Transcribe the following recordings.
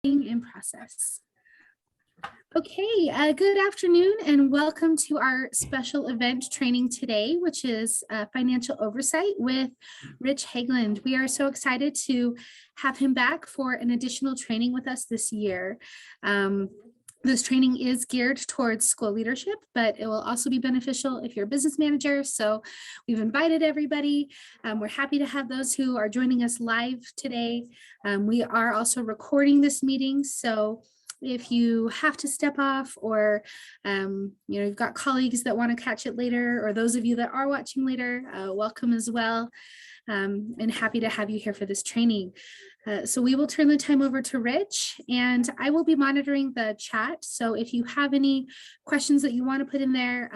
In process. Okay, good afternoon and welcome to our special event training today, which is Financial Oversight with Rich Haglund. We are so excited to have him back for an additional training with us this year. This training is geared towards school leadership, but it will also be beneficial if you're a business manager. So we've invited everybody. We're happy to have those who are joining us live today. We are also recording this meeting. So if you have to step off or you've got colleagues that want to catch it later, or those of you that are watching later, welcome as well. And happy to have you here for this training. So we will turn the time over to Rich and I will be monitoring the chat. So if you have any questions that you want to put in there,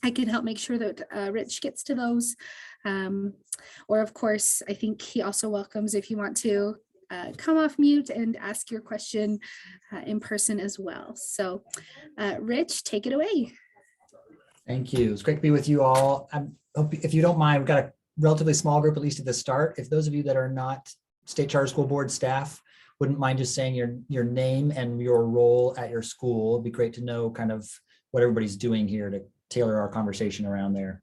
I can help make sure that Rich gets to those. Or of course, I think he also welcomes if you want to come off mute and ask your question in person as well. So Rich, take it away. Thank you. It's great to be with you all. If you don't mind, we've got a relatively small group, at least at the start. If those of you that are not State Charter School Board staff wouldn't mind just saying your name and your role at your school, it'd be great to know kind of what everybody's doing here to tailor our conversation around there.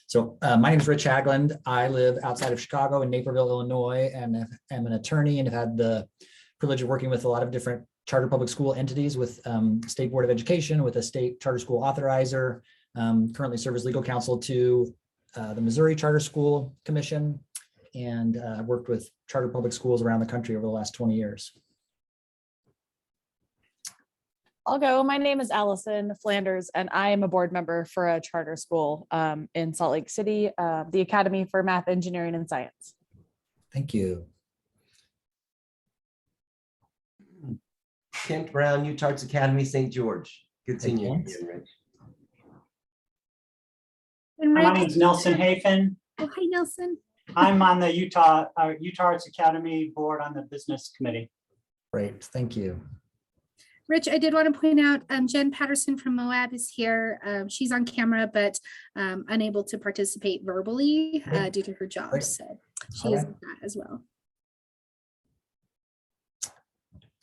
So my name is Rich Haglund. I live outside of Chicago in Naperville, Illinois, and am an attorney and have had the privilege of working with a lot of different charter public school entities with State Board of Education, with a state charter school authorizer, currently serve as legal counsel to the Missouri Charter School Commission, and I've worked with charter public schools around the country over the last 20 years. I'll go. My name is Allison Flanders, and I am a board member for a charter school in Salt Lake City, the Academy for Math, Engineering, and Science. Thank you. Kent Brown, UTARTS Academy, St. George. Good seeing you again, Rich. My name is Nelson Hafen. Oh, hi, Nelson. I'm on the UTARTS Academy board on the business committee. Great, thank you. Rich, I did want to point out Jen Patterson from Moab is here. She's on camera, but unable to participate verbally due to her job. So she is with that as well.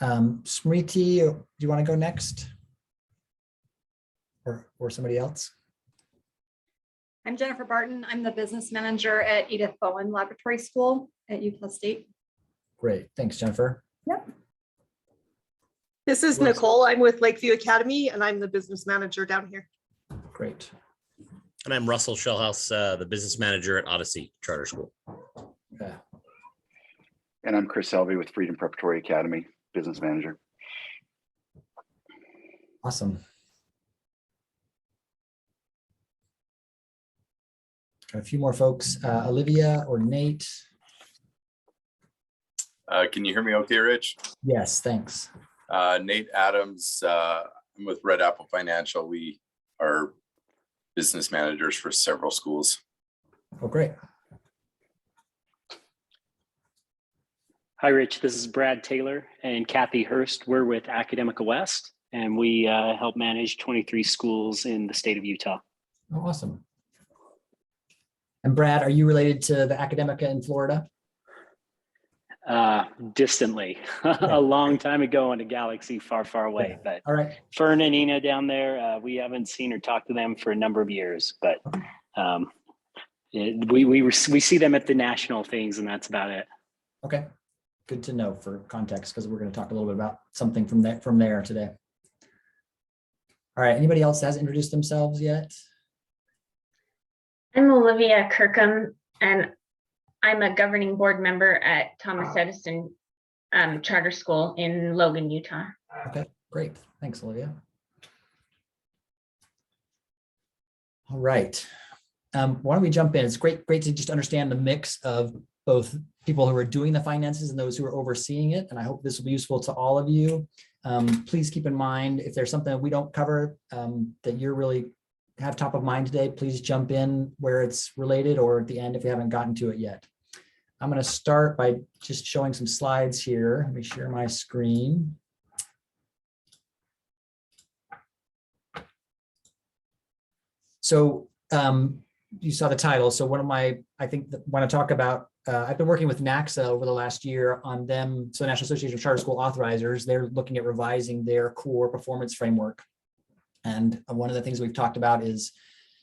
Smriti, do you want to go next? Or somebody else? I'm Jennifer Barton. I'm the business manager at Edith Bowen Laboratory School at Utah State. Great, thanks, Jennifer. Yep. This is Nicole. I'm with Lakeview Academy and I'm the business manager down here. Great. And I'm Russell Shellhouse, the business manager at Odyssey Charter School. Yeah. And I'm Chris Selvey with Freedom Preparatory Academy, business manager. Awesome. Got a few more folks. Olivia or Nate? Can you hear me okay, Rich? Yes, thanks. Nate Adams, I'm with Red Apple Financial. We are business managers for several schools. Oh, great. Hi, Rich. This is Brad Taylor and Kathy Hurst. We're with Academica West, and we help manage 23 schools in the state of Utah. Oh, awesome. And Brad, are you related to the Academica in Florida? Distantly, a long time ago in a galaxy far, far away. But all right. Fern and Ina down there, we haven't seen or talked to them for a number of years, but we see them at the national things, and that's about it. Okay, good to know for context, because we're going to talk a little bit about something from there today. All right, anybody else hasn't introduced themselves yet? I'm Olivia Kirkham, and I'm a governing board member at Thomas Edison Charter School in Logan, Utah. Okay, great. Thanks, Olivia. All right. Why don't we jump in? It's great to just understand the mix of both people who are doing the finances and those who are overseeing it. And I hope this will be useful to all of you. Please keep in mind, if there's something that we don't cover that you're really have top of mind today, please jump in where it's related or at the end if we haven't gotten to it yet. I'm going to start by just showing some slides here. Let me share my screen. So you saw the title. So one of my, I think, want to talk about I've been working with NACSA over the last year on them. So National Association of Charter School Authorizers, they're looking at revising their core performance framework. And one of the things we've talked about is,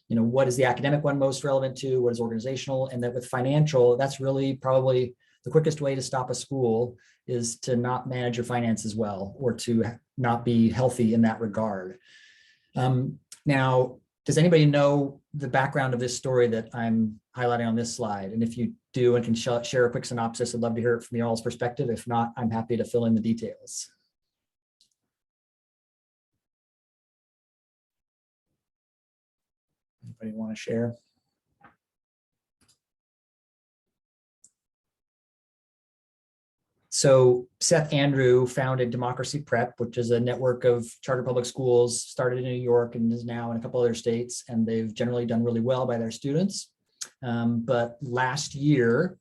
what is the academic one most relevant to? What is organizational? And that with financial, that's really probably the quickest way to stop a school is to not manage your finances well, or to not be healthy in that regard. Now, does anybody know the background of this story that I'm highlighting on this slide? And if you do and can share a quick synopsis, I'd love to hear it from you all's perspective. If not, I'm happy to fill in the details. Anybody want to share? So Seth Andrew founded Democracy Prep, which is a network of charter public schools, started in New York and is now in a couple other states, and they've generally done really well by their students. But last year,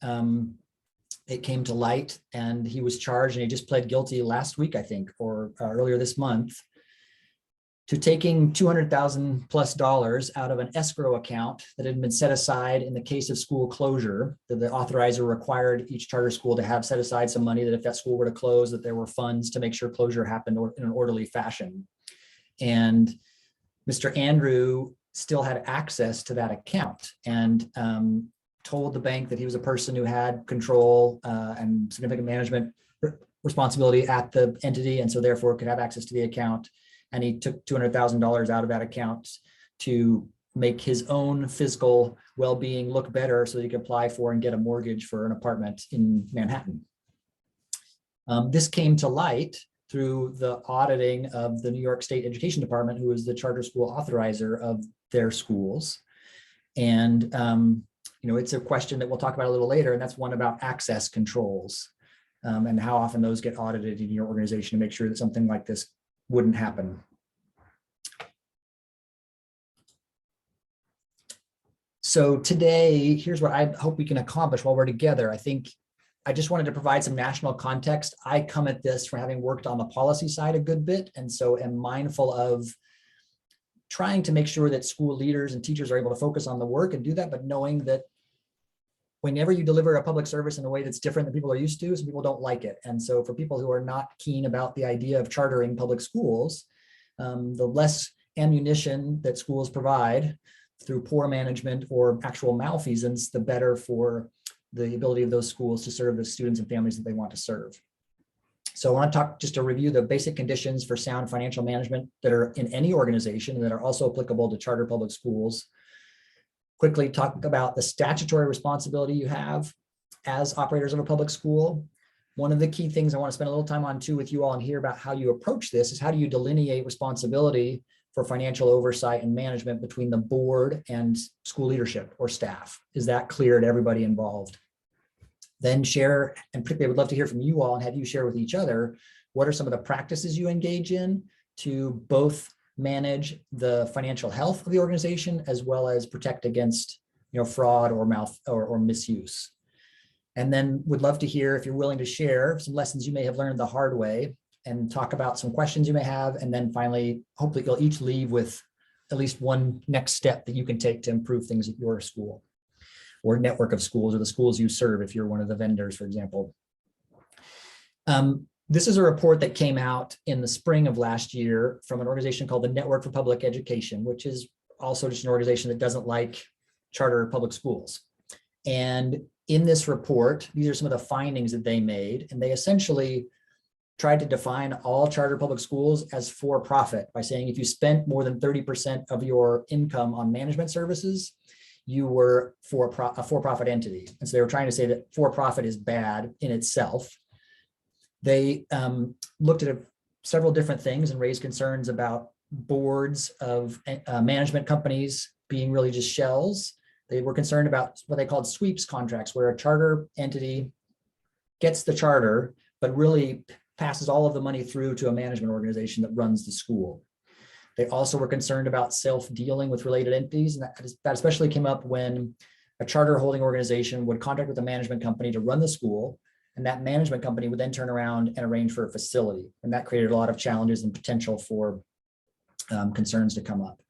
it came to light and he was charged, and he just pled guilty last week, I think, or earlier this month, to taking $200,000+ out of an escrow account that had been set aside in the case of school closure. That the authorizer required each charter school to have set aside some money that if that school were to close, that there were funds to make sure closure happened in an orderly fashion. And Mr. Andrew still had access to that account, and told the bank that he was a person who had control and significant management responsibility at the entity, and so therefore could have access to the account. And he took $200,000 out of that account to make his own physical well-being look better so that he could apply for and get a mortgage for an apartment in Manhattan. This came to light through the auditing of the New York State Education Department, who is the charter school authorizer of their schools. And it's a question that we'll talk about a little later, and that's one about access controls and how often those get audited in your organization to make sure that something like this wouldn't happen. So today, here's what I hope we can accomplish while we're together. I just wanted to provide some national context. I come at this from having worked on the policy side a good bit, and so am mindful of trying to make sure that school leaders and teachers are able to focus on the work and do that, but knowing that whenever you deliver a public service in a way that's different than people are used to, some people don't like it. And so for people who are not keen about the idea of chartering public schools, the less ammunition that schools provide through poor management or actual malfeasance, the better for the ability of those schools to serve the students and families that they want to serve. So I want to talk just to review the basic conditions for sound financial management that are in any organization and that are also applicable to charter public schools. Quickly talk about the statutory responsibility you have as operators of a public school. One of the key things I want to spend a little time on too with you all and hear about how you approach this is how do you delineate responsibility for financial oversight and management between the board and school leadership or staff? Is that clear to everybody involved? Then share, and particularly I would love to hear from you all and have you share with each other, what are some of the practices you engage in to both manage the financial health of the organization as well as protect against fraud or misuse. And then would love to hear, if you're willing to share, some lessons you may have learned the hard way and talk about some questions you may have. And then finally, hopefully you'll each leave with at least one next step that you can take to improve things at your school or network of schools or the schools you serve if you're one of the vendors, for example. This is a report that came out in the spring of last year from an organization called the Network for Public Education, which is also just an organization that doesn't like charter public schools. And in this report, these are some of the findings that they made, and they essentially tried to define all charter public schools as for-profit by saying if you spent more than 30% of your income on management services, you were a for-profit entity. And so they were trying to say that for-profit is bad in itself. They looked at several different things and raised concerns about boards of management companies being really just shells. They were concerned about what they called sweeps contracts, where a charter entity gets the charter, but really passes all of the money through to a management organization that runs the school. They also were concerned about self-dealing with related entities, and that especially came up when a charter holding organization would contract with a management company to run the school, and that management company would then turn around and arrange for a facility. And that created a lot of challenges and potential for concerns to come up.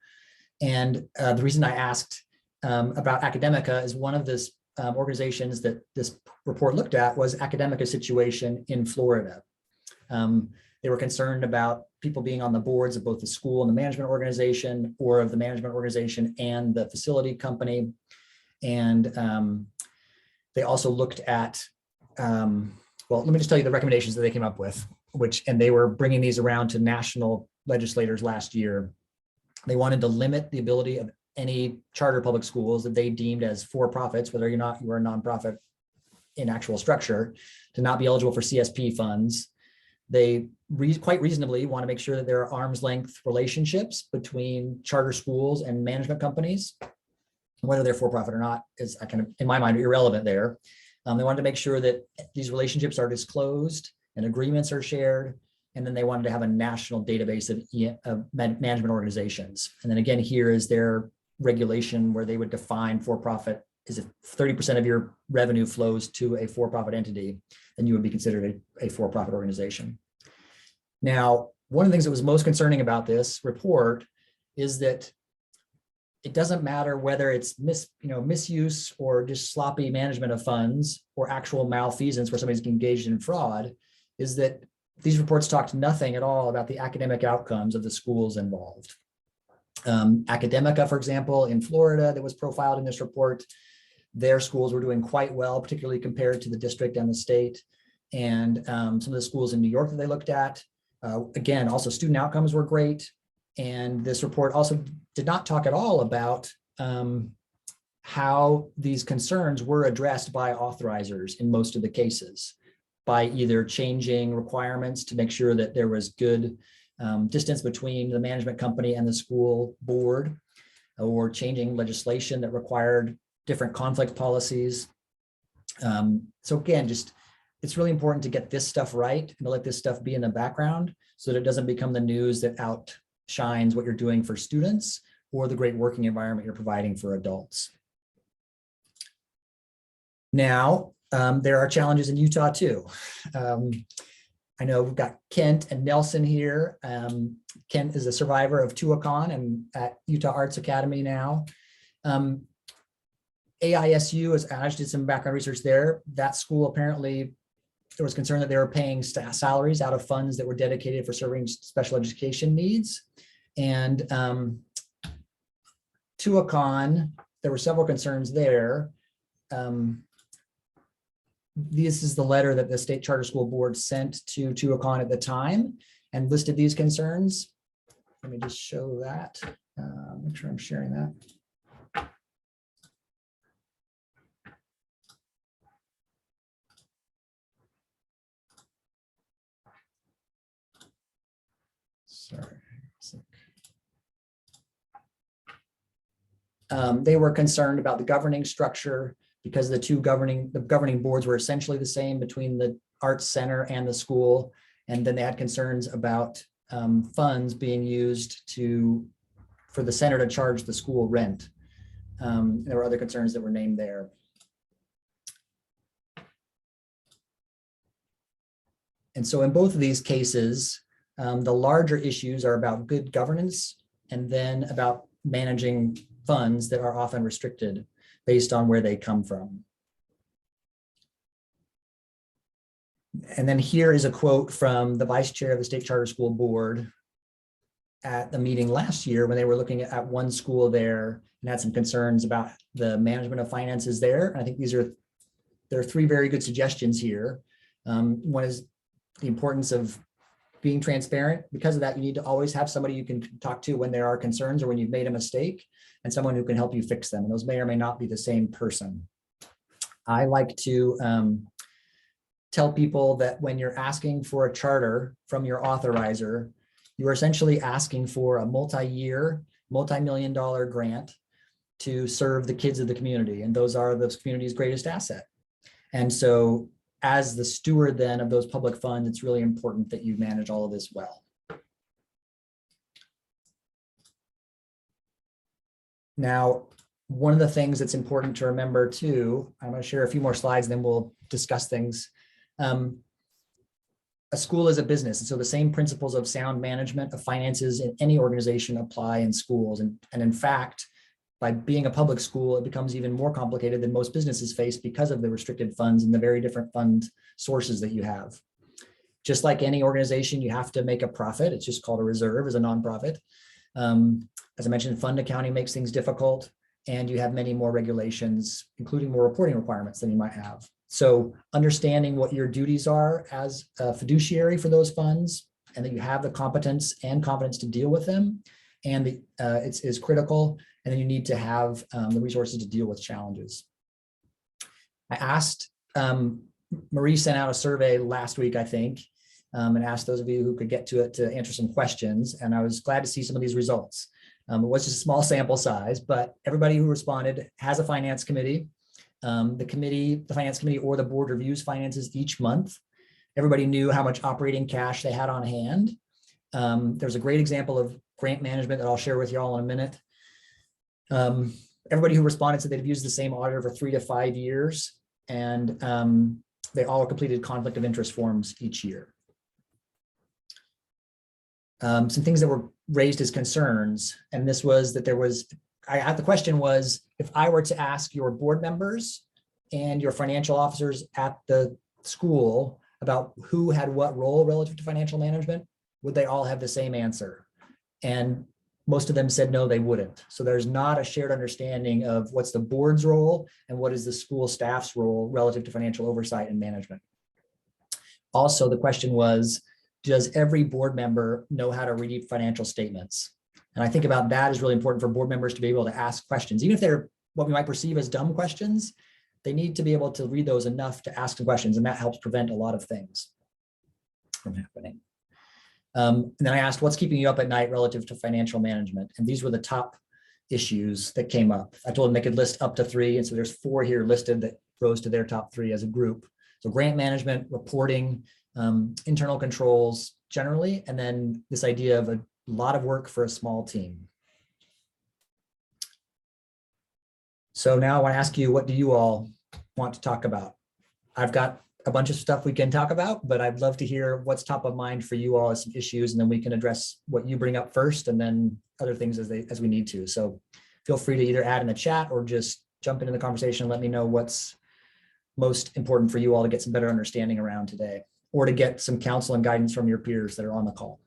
And the reason I asked about Academica is one of this organizations that this report looked at was Academica's situation in Florida. They were concerned about people being on the boards of both the school and the management organization, or of the management organization and the facility company. And they also looked at, well, let me just tell you the recommendations that they came up with, and they were bringing these around to national legislators last year. They wanted to limit the ability of any charter public schools that they deemed as for-profits, whether or not you are a nonprofit in actual structure, to not be eligible for CSP funds. They quite reasonably want to make sure that there are arm's length relationships between charter schools and management companies. Whether they're for-profit or not is kind of, in my mind, irrelevant there. They wanted to make sure that these relationships are disclosed and agreements are shared. And then they wanted to have a national database of management organizations. And then again, here is their regulation where they would define for-profit is if 30% of your revenue flows to a for-profit entity, then you would be considered a for-profit organization. Now, one of the things that was most concerning about this report is that it doesn't matter whether it's misuse or just sloppy management of funds or actual malfeasance where somebody's engaged in fraud, is that these reports talked nothing at all about the academic outcomes of the schools involved. Academica, for example, in Florida that was profiled in this report, their schools were doing quite well, particularly compared to the district and the state. And some of the schools in New York that they looked at, again, also student outcomes were great. And this report also did not talk at all about how these concerns were addressed by authorizers in most of the cases, by either changing requirements to make sure that there was good distance between the management company and the school board, or changing legislation that required different conflict policies. So again, it's really important to get this stuff right and to let this stuff be in the background so that it doesn't become the news that outshines what you're doing for students or the great working environment you're providing for adults. Now, there are challenges in Utah too. I know we've got Kent and Nelson here. Kent is a survivor of Tuacahn and at Utah Arts Academy now. AISU, I just did some background research there. That school apparently, there was concern that they were paying salaries out of funds that were dedicated for serving special education needs. And Tuacahn, there were several concerns there. This is the letter that the State Charter School Board sent to Tuacahn at the time and listed these concerns. Let me just show that. Make sure I'm sharing that. Sorry. They were concerned about the governing structure because the governing boards were essentially the same between the Arts Center and the school. And then they had concerns about funds being used for the center to charge the school rent. There were other concerns that were named there. And so in both of these cases, the larger issues are about good governance and then about managing funds that are often restricted based on where they come from. And then here is a quote from the vice chair of the State Charter School Board at the meeting last year when they were looking at one school there and had some concerns about the management of finances there. And I think there are three very good suggestions here. One is the importance of being transparent. Because of that, you need to always have somebody you can talk to when there are concerns or when you've made a mistake, and someone who can help you fix them. And those may or may not be the same person. I like to tell people that when you're asking for a charter from your authorizer, you're essentially asking for a multi-year, multi-million-dollar grant to serve the kids of the community. And those are the community's greatest asset. And so as the steward then of those public funds, it's really important that you manage all of this well. Now, one of the things that's important to remember too, I'm going to share a few more slides and then we'll discuss things. A school is a business. And so the same principles of sound management of finances in any organization apply in schools. And in fact, by being a public school, it becomes even more complicated than most businesses face because of the restricted funds and the very different fund sources that you have. Just like any organization, you have to make a profit. It's just called a reserve as a nonprofit. As I mentioned, fund accounting makes things difficult, and you have many more regulations, including more reporting requirements than you might have. So understanding what your duties are as a fiduciary for those funds, and that you have the competence and confidence to deal with them, and it's critical. And then you need to have the resources to deal with challenges. I asked, Marie sent out a survey last week, I think, and asked those of you who could get to it to answer some questions. And I was glad to see some of these results. It was just a small sample size, but everybody who responded has a finance committee. The finance committee or the board reviews finances each month. Everybody knew how much operating cash they had on hand. There's a great example of grant management that I'll share with you all in a minute. Everybody who responded said they've used the same auditor for 3 to 5 years, and they all completed conflict of interest forms each year. Some things that were raised as concerns, and this was that the question was, if I were to ask your board members and your financial officers at the school about who had what role relative to financial management, would they all have the same answer? And most of them said no, they wouldn't. So there's not a shared understanding of what's the board's role and what is the school staff's role relative to financial oversight and management. Also, the question was, does every board member know how to read financial statements? And I think about that is really important for board members to be able to ask questions. Even if they're what we might perceive as dumb questions, they need to be able to read those enough to ask some questions, and that helps prevent a lot of things from happening. And then I asked, what's keeping you up at night relative to financial management? And these were the top issues that came up. I told them they could list up to 3, and so there's 4 here listed that rose to their top 3 as a group. So grant management, reporting, internal controls generally, and then this idea of a lot of work for a small team. So now I want to ask you, what do you all want to talk about? I've got a bunch of stuff we can talk about, but I'd love to hear what's top of mind for you all as some issues, and then we can address what you bring up first and then other things as we need to. So feel free to either add in the chat or just jump into the conversation and let me know what's most important for you all to get some better understanding around today, or to get some counsel and guidance from your peers that are on the call.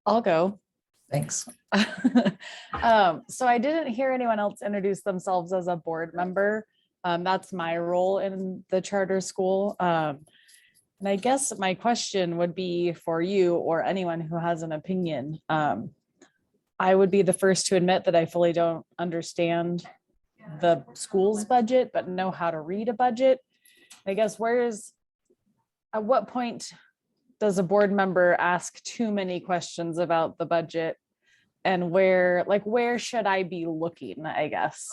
I'll go. Thanks. So I didn't hear anyone else introduce themselves as a board member. That's my role in the charter school. And I guess my question would be for you or anyone who has an opinion. I would be the first to admit that I fully don't understand the school's budget, but know how to read a budget. I guess at what point does a board member ask too many questions about the budget, and where should I be looking, I guess?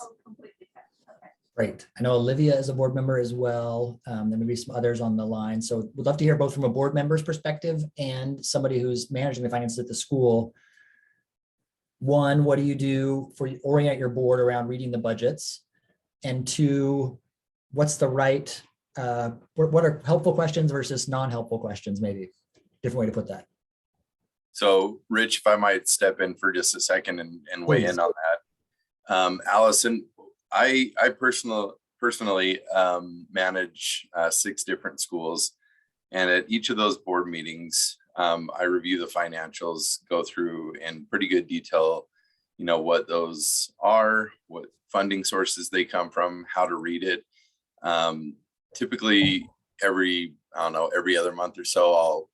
Great. I know Olivia is a board member as well. There may be some others on the line. So we'd love to hear both from a board member's perspective and somebody who's managing the finances at the school. 1, what do you do for orient your board around reading the budgets? And 2, what's the right, what are helpful questions versus non-helpful questions, maybe? Different way to put that. So Rich, if I might step in for just a second and weigh in on that. Allison, I personally manage 6 different schools, and at each of those board meetings, I review the financials, go through in pretty good detail, what those are, what funding sources they come from, how to read it. Typically every other month or so,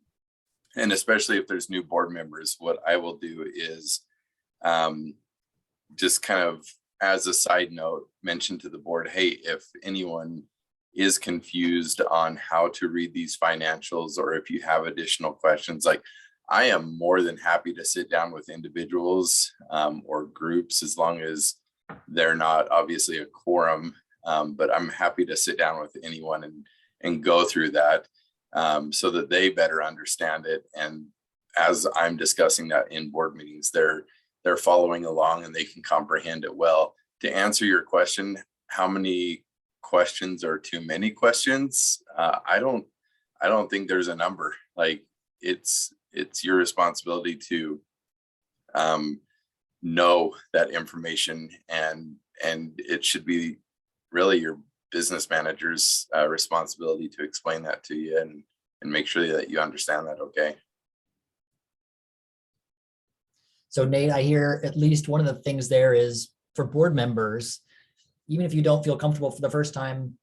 and especially if there's new board members, what I will do is just kind of as a side note, mention to the board, hey, if anyone is confused on how to read these financials, or if you have additional questions, like I am more than happy to sit down with individuals or groups, as long as they're not obviously a quorum, but I'm happy to sit down with anyone and go through that. so that they better understand it. And as I'm discussing that in board meetings, they're following along and they can comprehend it well. To answer your question, how many questions are too many questions? I don't think there's a number. Like it's your responsibility to know that information, and it should be really your business manager's responsibility to explain that to you and make sure that you understand that. Okay. So Nate, I hear at least one of the things there is for board members, even if you don't feel comfortable for the first time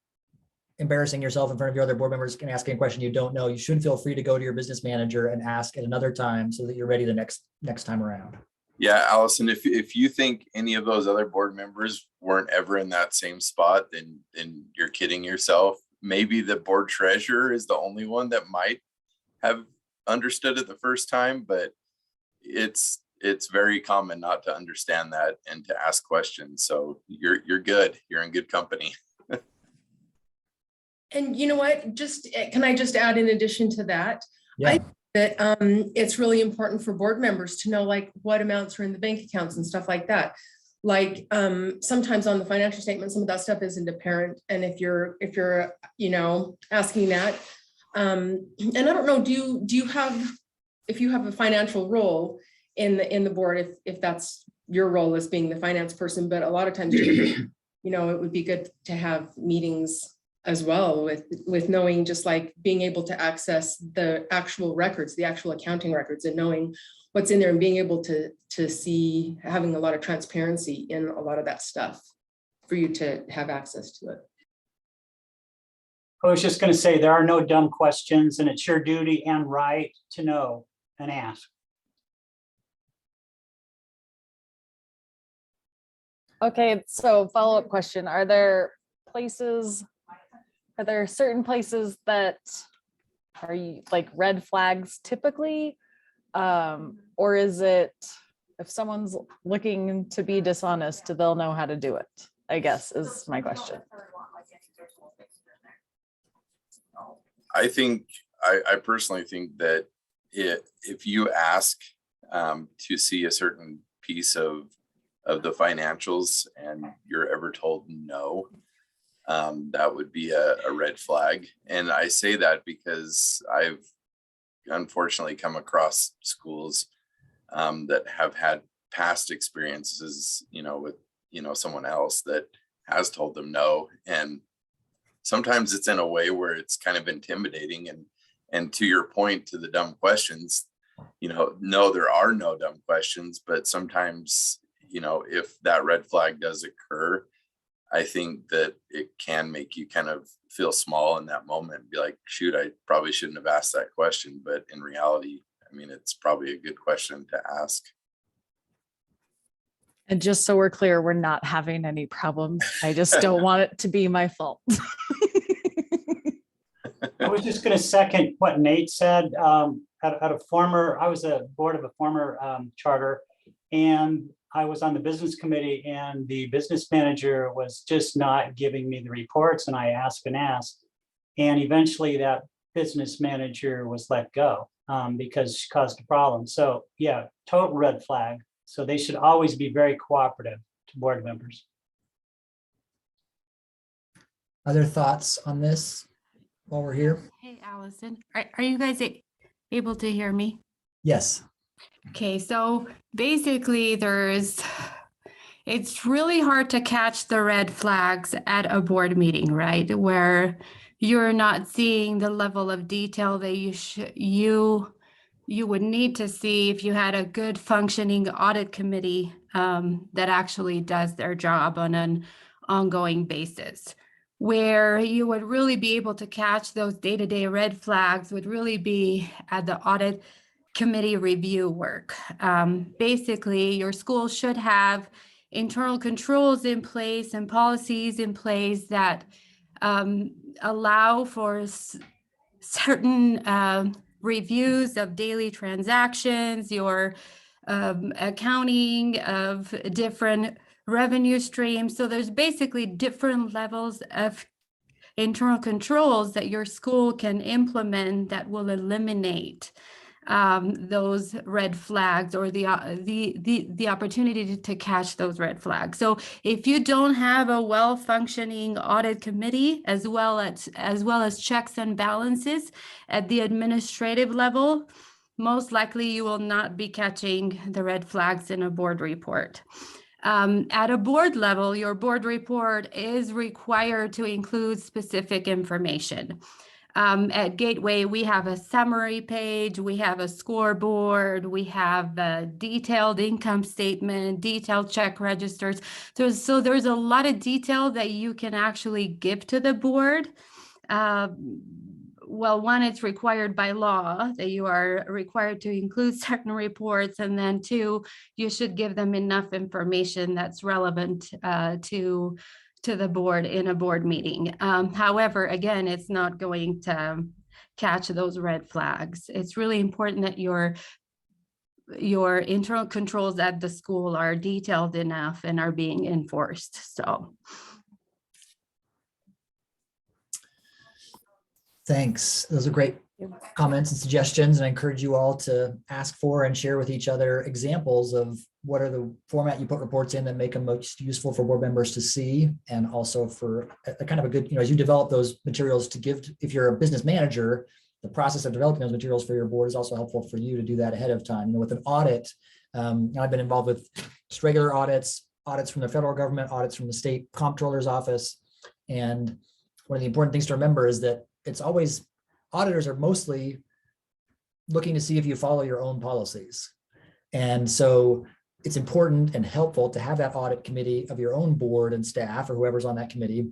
embarrassing yourself in front of your other board members and asking a question you don't know, you should feel free to go to your business manager and ask at another time so that you're ready the next time around. Yeah, Allison, if you think any of those other board members weren't ever in that same spot, then you're kidding yourself. Maybe the board treasurer is the only one that might have understood it the first time, but it's very common not to understand that and to ask questions. So you're good. You're in good company. And you know what, can I just add in addition to that? Yeah. I think that it's really important for board members to know like what amounts are in the bank accounts and stuff like that. Like sometimes on the financial statement, some of that stuff isn't apparent. And if you're asking that, and I don't know, do you have, if you have a financial role in the board, if that's your role as being the finance person, but a lot of times, it would be good to have meetings as well with knowing, just like being able to access the actual records, the actual accounting records, and knowing what's in there and being able to see, having a lot of transparency in a lot of that stuff for you to have access to it. I was just going to say, there are no dumb questions, and it's your duty and right to know and ask. Okay, so follow-up question. Are there certain places that are like red flags typically? Or is it, if someone's looking to be dishonest, they'll know how to do it, I guess is my question. I personally think that if you ask to see a certain piece of the financials and you're ever told no, that would be a red flag. And I say that because I've unfortunately come across schools that have had past experiences, with, someone else that has told them no. And sometimes it's in a way where it's kind of intimidating. And to your point, to the dumb questions, no, there are no dumb questions, but sometimes, if that red flag does occur, I think that it can make you kind of feel small in that moment and be like, shoot, I probably shouldn't have asked that question. But in reality, it's probably a good question to ask. And just so we're clear, we're not having any problems. I just don't want it to be my fault. I was just going to second what Nate said. I was a board of a former charter, and I was on the business committee, and the business manager was just not giving me the reports, and I asked and asked. And eventually that business manager was let go because she caused a problem. So yeah, total red flag. So they should always be very cooperative to board members. Other thoughts on this while we're here? Hey, Allison, are you guys able to hear me? Yes. Okay, so basically it's really hard to catch the red flags at a board meeting, right? Where you're not seeing the level of detail that you would need to see if you had a good functioning audit committee that actually does their job on an ongoing basis. Where you would really be able to catch those day-to-day red flags would really be at the audit committee review work. Basically, your school should have internal controls in place and policies in place that allow for certain reviews of daily transactions, your accounting of different revenue streams. So there's basically different levels of internal controls that your school can implement that will eliminate those red flags, or the opportunity to catch those red flags. So if you don't have a well-functioning audit committee, as well as checks and balances at the administrative level, most likely you will not be catching the red flags in a board report. At a board level, your board report is required to include specific information. At Gateway, we have a summary page, we have a scoreboard, we have a detailed income statement, detailed check registers. So there's a lot of detail that you can actually give to the board. Well, one, it's required by law that you are required to include certain reports, and then two, you should give them enough information that's relevant to the board in a board meeting. However, again, it's not going to catch those red flags. It's really important that your internal controls at the school are detailed enough and are being enforced. So. Thanks. Those are great comments and suggestions, and I encourage you all to ask for and share with each other examples of what are the format you put reports in that make them most useful for board members to see, and also for a kind of a good, as you develop those materials to give, if you're a business manager, the process of developing those materials for your board is also helpful for you to do that ahead of time. With an audit, I've been involved with just regular audits from the federal government, audits from the state comptroller's office, and one of the important things to remember is that it's always, auditors are mostly looking to see if you follow your own policies. And so it's important and helpful to have that audit committee of your own board and staff, or whoever's on that committee,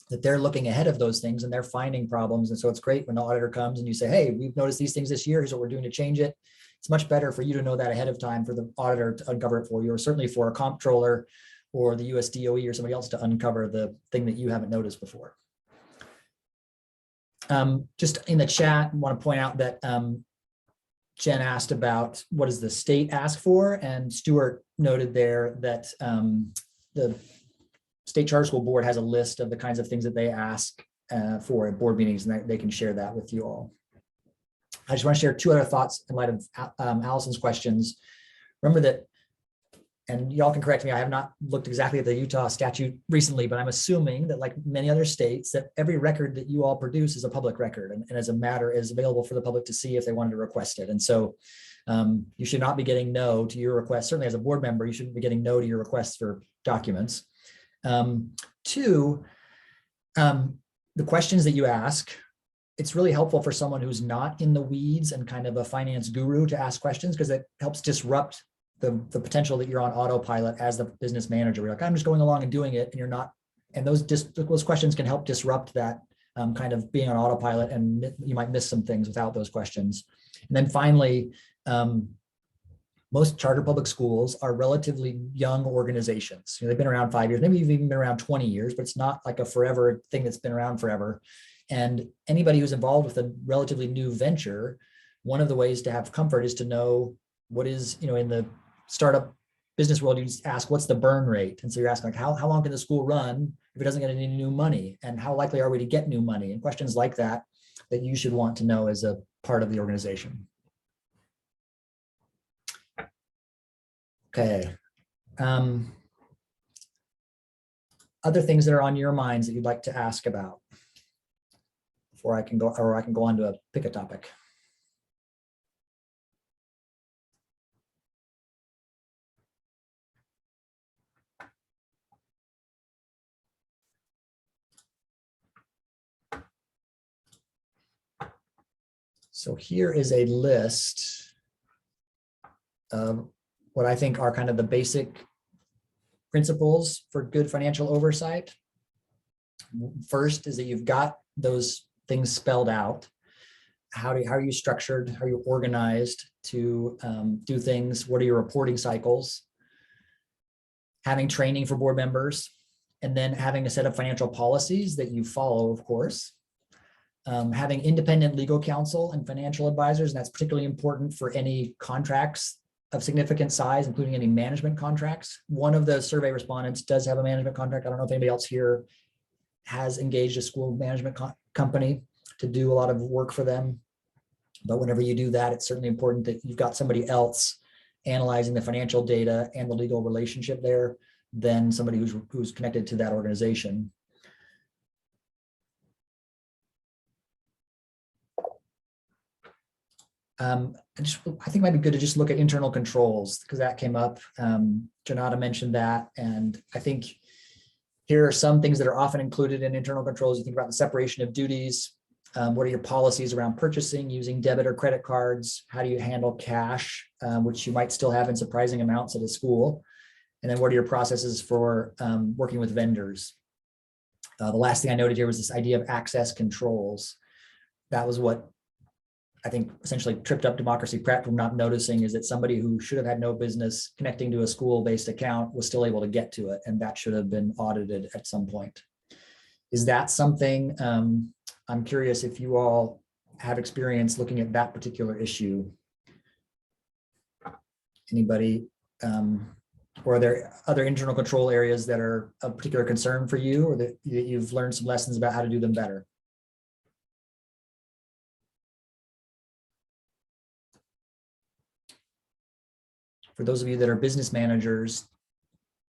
that they're looking ahead of those things and they're finding problems. And so it's great when the auditor comes and you say, hey, we've noticed these things this year, here's what we're doing to change it. It's much better for you to know that ahead of time for the auditor to uncover it for you, or certainly for a comptroller or the US DOE or somebody else to uncover the thing that you haven't noticed before. Just in the chat, I want to point out that Jen asked about what does the state ask for, and Stuart noted there that the State Charter School Board has a list of the kinds of things that they ask for at board meetings, and they can share that with you all. I just want to share two other thoughts in light of Allison's questions. Remember that, and y'all can correct me, I have not looked exactly at the Utah statute recently, but I'm assuming that, like many other states, that every record that you all produce is a public record, and as a matter is available for the public to see if they wanted to request it. And so you should not be getting no to your request. Certainly as a board member, you shouldn't be getting no to your requests for documents. Two, the questions that you ask, it's really helpful for someone who's not in the weeds and kind of a finance guru to ask questions, because it helps disrupt the potential that you're on autopilot as the business manager. You're like, I'm just going along and doing it, and you're not. And those questions can help disrupt that kind of being on autopilot, and you might miss some things without those questions. And then finally, most charter public schools are relatively young organizations. They've been around 5 years, maybe you've even been around 20 years, but it's not like a forever thing that's been around forever. And anybody who's involved with a relatively new venture, one of the ways to have comfort is to know what is, in the startup business world, you just ask, what's the burn rate? And so you're asking, like, how long can the school run if it doesn't get any new money? And how likely are we to get new money? And questions like that you should want to know as a part of the organization. Okay. Other things that are on your minds that you'd like to ask about before I can go on to pick a topic. So here is a list of what I think are kind of the basic principles for good financial oversight. First is that you've got those things spelled out. How are you structured? How are you organized to do things? What are your reporting cycles? Having training for board members, and then having a set of financial policies that you follow, of course. Having independent legal counsel and financial advisors, and that's particularly important for any contracts of significant size, including any management contracts. One of the survey respondents does have a management contract. I don't know if anybody else here has engaged a school management company to do a lot of work for them. But whenever you do that, it's certainly important that you've got somebody else analyzing the financial data and the legal relationship there than somebody who's connected to that organization. I think it might be good to just look at internal controls because that came up. Janata mentioned that, and I think here are some things that are often included in internal controls. You think about the separation of duties. What are your policies around purchasing using debit or credit cards? How do you handle cash, which you might still have in surprising amounts at a school? And then what are your processes for working with vendors? The last thing I noted here was this idea of access controls. That was what I think essentially tripped up Democracy Prep from not noticing, is that somebody who should have had no business connecting to a school-based account was still able to get to it, and that should have been audited at some point. Is that something, I'm curious if you all have experience looking at that particular issue? Anybody, or are there other internal control areas that are of particular concern for you, or that you've learned some lessons about how to do them better? For those of you that are business managers,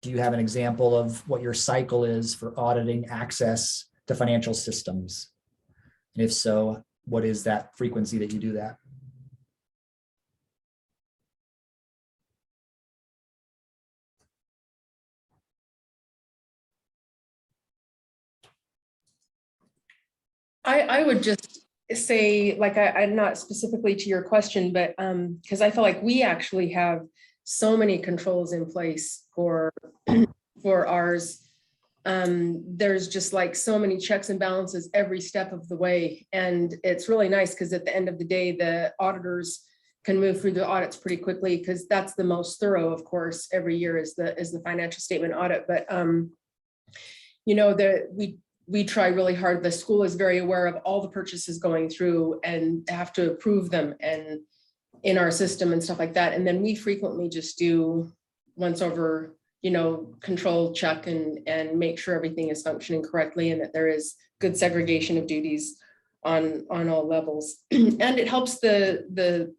do you have an example of what your cycle is for auditing access to financial systems? And if so, what is that frequency that you do that? I would just say, like, I'm not specifically to your question, but because I feel like we actually have so many controls in place for ours. There's just like so many checks and balances every step of the way. And it's really nice because at the end of the day, the auditors can move through the audits pretty quickly, because that's the most thorough, of course, every year is the financial statement audit. But you know, we try really hard. The school is very aware of all the purchases going through and have to approve them and in our system and stuff like that. And then we frequently just do once over, you know, control check and make sure everything is functioning correctly and that there is good segregation of duties on all levels. And it helps the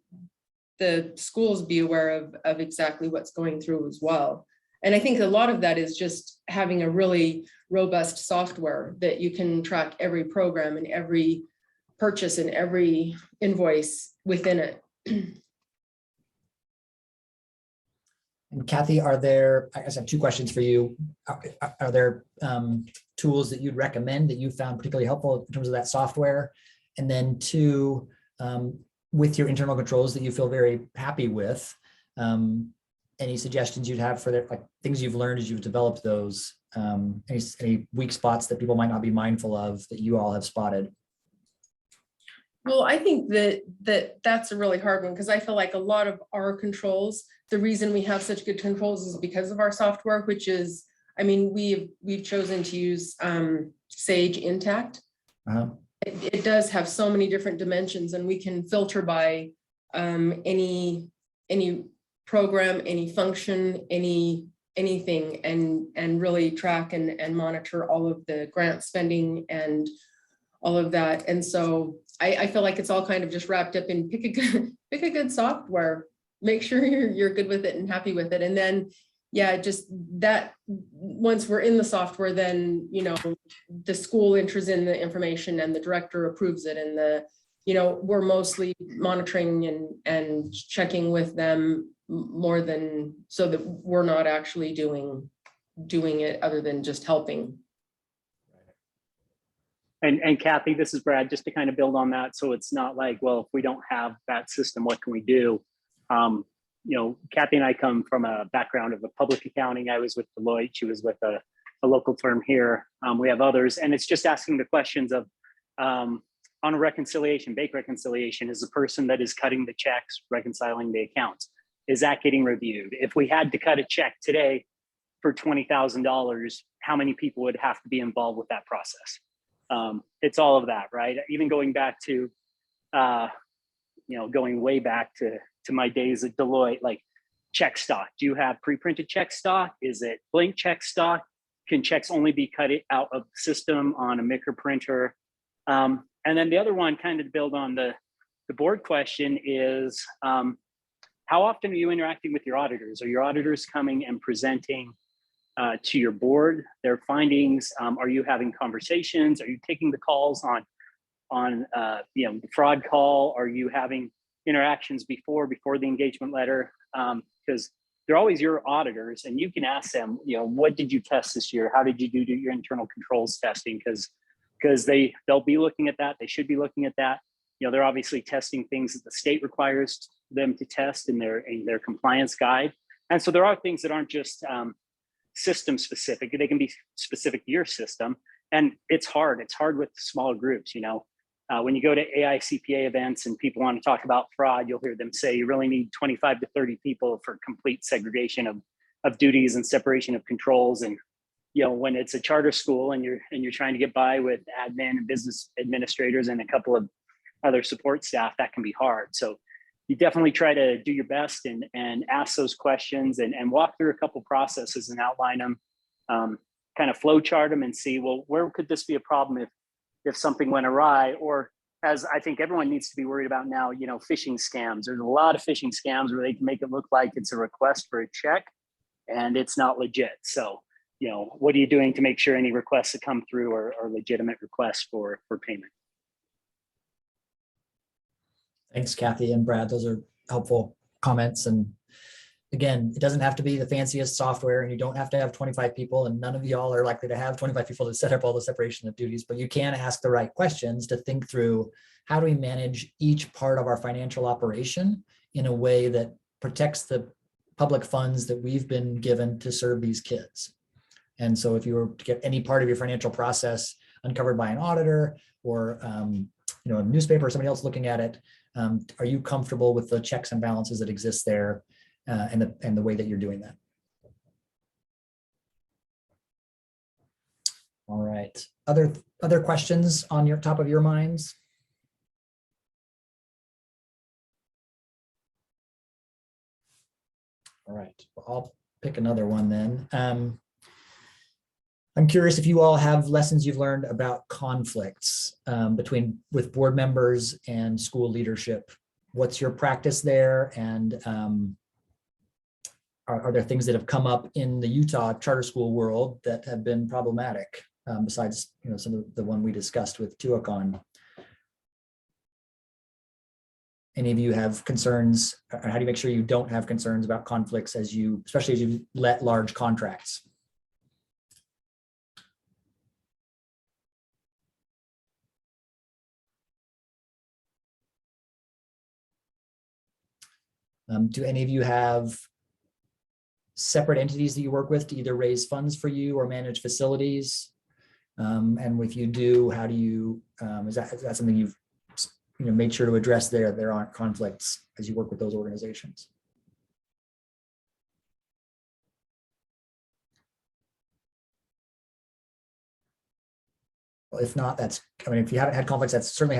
schools be aware of exactly what's going through as well. And I think a lot of that is just having a really robust software that you can track every program and every purchase and every invoice within it. And Kathy, I guess I have two questions for you. Are there tools that you'd recommend that you found particularly helpful in terms of that software? And then two, with your internal controls that you feel very happy with, any suggestions you'd have for like things you've learned as you've developed those, any weak spots that people might not be mindful of that you all have spotted? Well, I think that's a really hard one, because I feel like a lot of our controls, the reason we have such good controls is because of our software, which is, I mean, we've chosen to use Sage Intact. It does have so many different dimensions, and we can filter by any program, any function, anything, and really track and monitor all of the grant spending and all of that. And so I feel like it's all kind of just wrapped up in pick a good software, make sure you're good with it and happy with it. And then, yeah, just that once we're in the software, then, you know, the school enters in the information and the director approves it. And we're mostly monitoring and checking with them more than, so that we're not actually doing it other than just helping. And Kathy, this is Brad, just to kind of build on that. So it's not like, well, if we don't have that system, what can we do? Kathy and I come from a background of public accounting. I was with Deloitte. She was with a local firm here. We have others. And it's just asking the questions of, on a reconciliation, bank reconciliation, is the person that is cutting the checks, reconciling the accounts, is that getting reviewed? If we had to cut a check today for $20,000, how many people would have to be involved with that process? It's all of that, right? Even going back to, going way back to my days at Deloitte, like check stock. Do you have pre-printed check stock? Is it blank check stock? can checks only be cut out of the system on a micro printer? And then the other one, kind of to build on the board question, is how often are you interacting with your auditors? Are your auditors coming and presenting to your board their findings? Are you having conversations? Are you taking the calls on the fraud call? Are you having interactions before the engagement letter? Because they're always your auditors, and you can ask them, what did you test this year? How did you do your internal controls testing? Because they'll be looking at that. They should be looking at that. They're obviously testing things that the state requires them to test in their compliance guide. And so there are things that aren't just system specific. They can be specific to your system. And it's hard. It's hard with smaller groups. When you go to AICPA events and people want to talk about fraud, you'll hear them say you really need 25 to 30 people for complete segregation of duties and separation of controls. And when it's a charter school and you're trying to get by with admin and business administrators and a couple of other support staff, that can be hard. So you definitely try to do your best and ask those questions and walk through a couple processes and outline them, kind of flow chart them and see, well, where could this be a problem if something went awry? Or, as I think everyone needs to be worried about now, phishing scams. There's a lot of phishing scams where they can make it look like it's a request for a check and it's not legit. So, what are you doing to make sure any requests that come through are legitimate requests for payment? Thanks, Kathy and Brad. Those are helpful comments. And again, it doesn't have to be the fanciest software, and you don't have to have 25 people, and none of y'all are likely to have 25 people to set up all the separation of duties, but you can ask the right questions to think through, how do we manage each part of our financial operation in a way that protects the public funds that we've been given to serve these kids? And so if you were to get any part of your financial process uncovered by an auditor or a newspaper or somebody else looking at it, are you comfortable with the checks and balances that exist there and the way that you're doing that? All right. Other questions on your top of your minds? All right. Well, I'll pick another one then. I'm curious if you all have lessons you've learned about conflicts with board members and school leadership. What's your practice there? And are there things that have come up in the Utah charter school world that have been problematic besides some of the one we discussed with Tuacahn? Any of you have concerns? Or how do you make sure you don't have concerns about conflicts especially as you let large contracts? Do any of you have separate entities that you work with to either raise funds for you or manage facilities? And if you do, how do you, is that something you've made sure to address there aren't conflicts as you work with those organizations? Well, if not, if you haven't had conflicts, that's certainly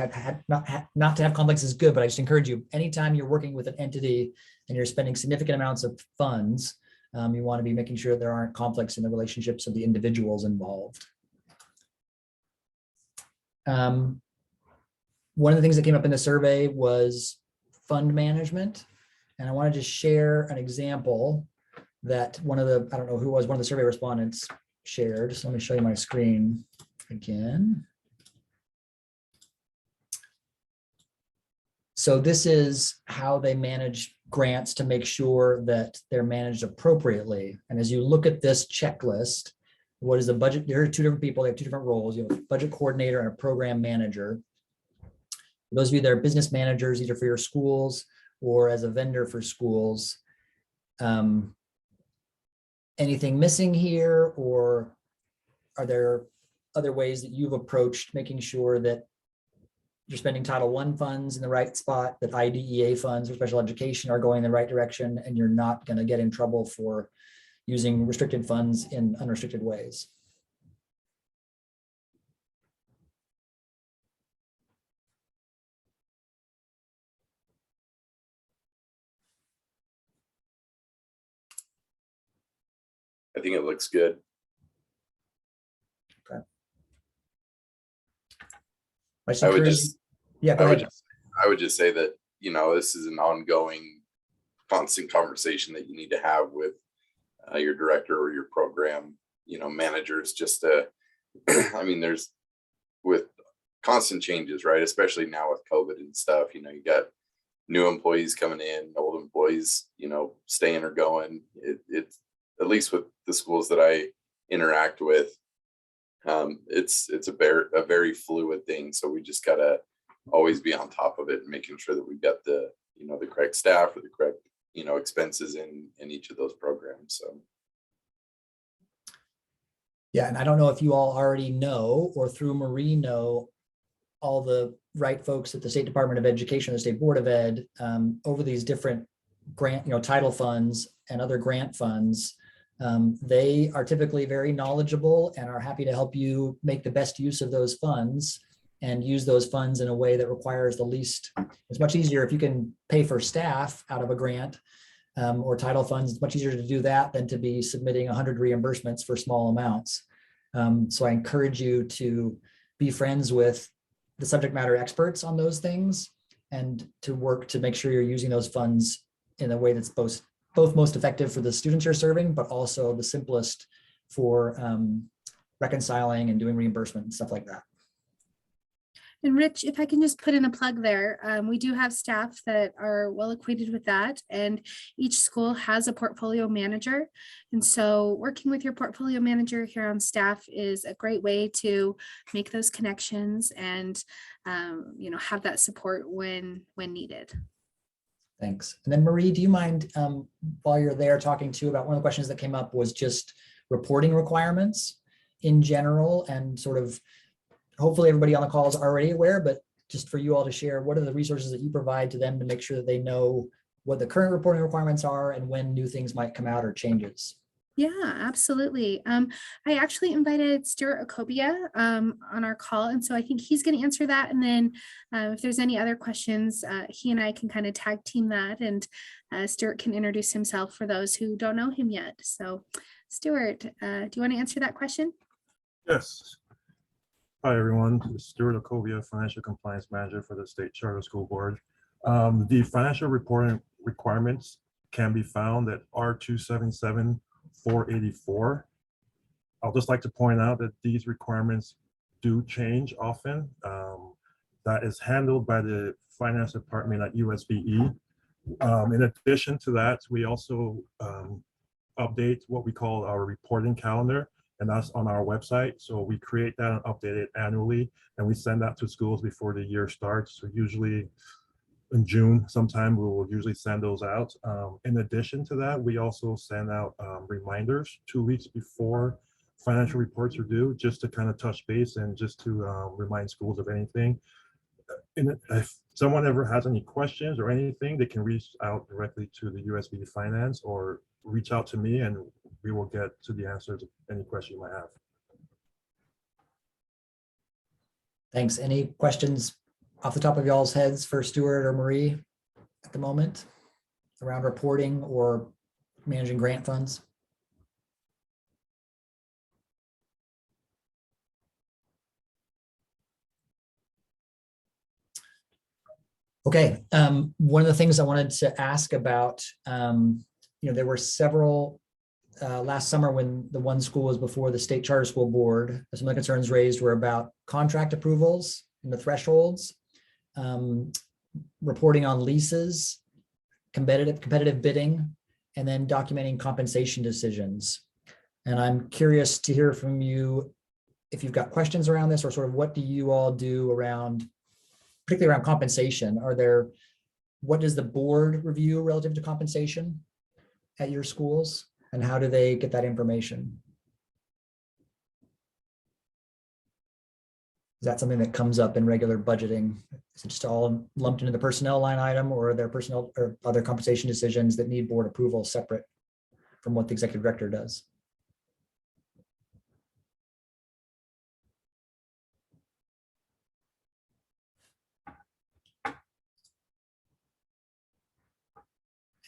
not to have conflicts is good, but I just encourage you, anytime you're working with an entity and you're spending significant amounts of funds, you want to be making sure there aren't conflicts in the relationships of the individuals involved. One of the things that came up in the survey was fund management. And I wanted to share an example that one of the survey respondents shared. So let me show you my screen again. So this is how they manage grants to make sure that they're managed appropriately. And as you look at this checklist, what is the budget? There are two different people, they have two different roles. You have a budget coordinator and a program manager. For those of you that are business managers, either for your schools or as a vendor for schools, anything missing here, or are there other ways that you've approached making sure that you're spending Title I funds in the right spot, that IDEA funds or special education are going in the right direction, and you're not going to get in trouble for using restricted funds in unrestricted ways? I think it looks good. just I would encourage- just, Yeah, go ahead. I would just say that, you know, this is an ongoing, constant conversation that you need to have with your director or your program, you know, managers, just to, I mean, there's with constant changes, right? Especially now with COVID and stuff, you know, you got new employees coming in, old employees, you know, staying or going. It's at least with the schools that I interact with, it's a very fluid thing. So we just gotta always be on top of it and making sure that we've got the, you know, the correct staff or the correct, you know, expenses in each of those programs. So. Yeah, and I don't know if you all already know or through Marie know all the right folks at the State Department of Education, the State Board of Ed, over these different grant, you know, title funds and other grant funds. They are typically very knowledgeable and are happy to help you make the best use of those funds and use those funds in a way that requires the least. It's much easier if you can pay for staff out of a grant or title funds. It's much easier to do that than to be submitting 100 reimbursements for small amounts. So I encourage you to be friends with the subject matter experts on those things and to work to make sure you're using those funds in a way that's both most effective for the students you're serving, but also the simplest for reconciling and doing reimbursement and stuff like that. And Rich, if I can just put in a plug there, we do have staff that are well acquainted with that, and each school has a portfolio manager. And so working with your portfolio manager here on staff is a great way to make those connections and you know, have that support when needed. Thanks. And then Marie, do you mind while you're there talking to about one of the questions that came up was just reporting requirements in general, and sort of hopefully everybody on the call is already aware, but just for you all to share, what are the resources that you provide to them to make sure that they know what the current reporting requirements are and when new things might come out or changes? Yeah, absolutely. I actually invited Stuart Okobia on our call, and so I think he's going to answer that. And then if there's any other questions, he and I can kind of tag team that, and Stuart can introduce himself for those who don't know him yet. So Stuart, do you want to answer that question? Yes. Hi, everyone. This is Stuart Okobia, Financial Compliance Manager for the State Charter School Board. The financial reporting requirements can be found at R277-484. I'll just like to point out that these requirements do change often. That is handled by the Finance Department at USBE. In addition to that, we also update what we call our reporting calendar, and that's on our website. So we create that and update it annually, and we send that to schools before the year starts. So usually in June sometime, we will usually send those out. In addition to that, we also send out reminders 2 weeks before financial reports are due, just to kind of touch base and just to remind schools of anything. And if someone ever has any questions or anything, they can reach out directly to the USB Finance or reach out to me, and we will get to the answers to any question you might have. Thanks. Any questions off the top of y'all's heads for Stuart or Marie at the moment around reporting or managing grant funds? Okay, one of the things I wanted to ask about, there were several last summer when the one school was before the State Charter School Board. Some of the concerns raised were about contract approvals and the thresholds, reporting on leases, competitive bidding, and then documenting compensation decisions. And I'm curious to hear from you if you've got questions around this, or sort of what do you all do around, particularly around compensation? What does the board review relative to compensation at your schools, and how do they get that information? Is that something that comes up in regular budgeting? Is it just all lumped into the personnel line item, or are there personnel or other compensation decisions that need board approval separate from what the executive director does?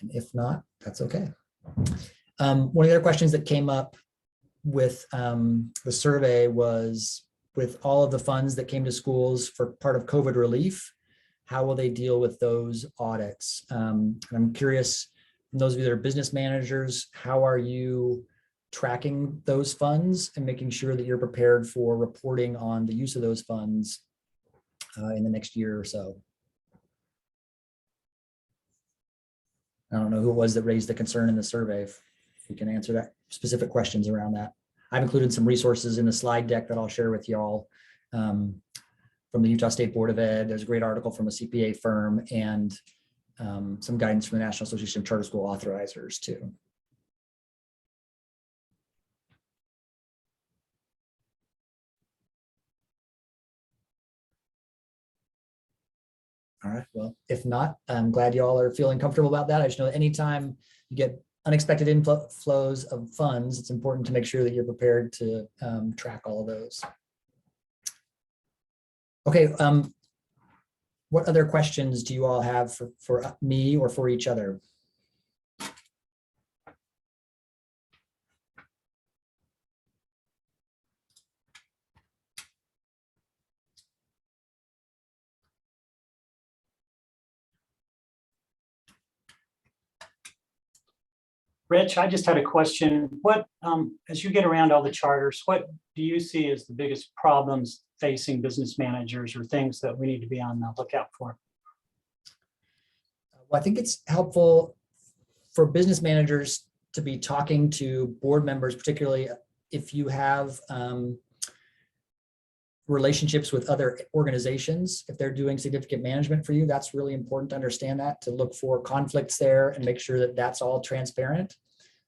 And if not, that's okay. One of the other questions that came up with the survey was with all of the funds that came to schools for part of COVID relief, how will they deal with those audits? And I'm curious, from those of you that are business managers, how are you tracking those funds and making sure that you're prepared for reporting on the use of those funds in the next year or so? I don't know who it was that raised the concern in the survey. If you can answer that specific questions around that. I've included some resources in the slide deck that I'll share with y'all from the Utah State Board of Ed. There's a great article from a CPA firm and some guidance from the National Association of Charter School Authorizers too. All right, well, if not, I'm glad y'all are feeling comfortable about that. I just know that anytime you get unexpected inflows of funds, it's important to make sure that you're prepared to track all of those. Okay, what other questions do you all have for me or for each other? Rich, I just had a question. What, as you get around all the charters, what do you see as the biggest problems facing business managers or things that we need to be on the lookout for? Well, I think it's helpful for business managers to be talking to board members, particularly if you have relationships with other organizations. If they're doing significant management for you, that's really important to understand that, to look for conflicts there and make sure that that's all transparent.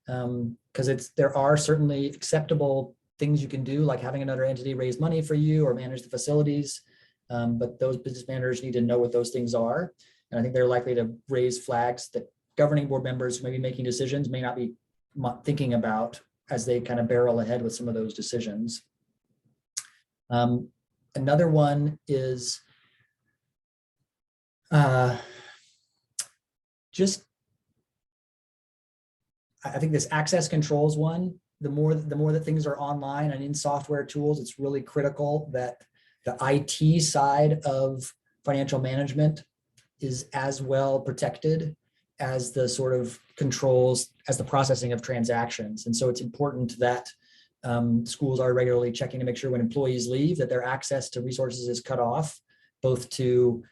Because there are certainly acceptable things you can do, like having another entity raise money for you or manage the facilities. But those business managers need to know what those things are. And I think they're likely to raise flags that governing board members who may be making decisions may not be thinking about as they kind of barrel ahead with some of those decisions. Another one is just, I think this access controls one. The more that things are online and in software tools, it's really critical that the IT side of financial management is as well protected as the sort of controls, as the processing of transactions. And so it's important that schools are regularly checking to make sure when employees leave that their access to resources is cut off, both to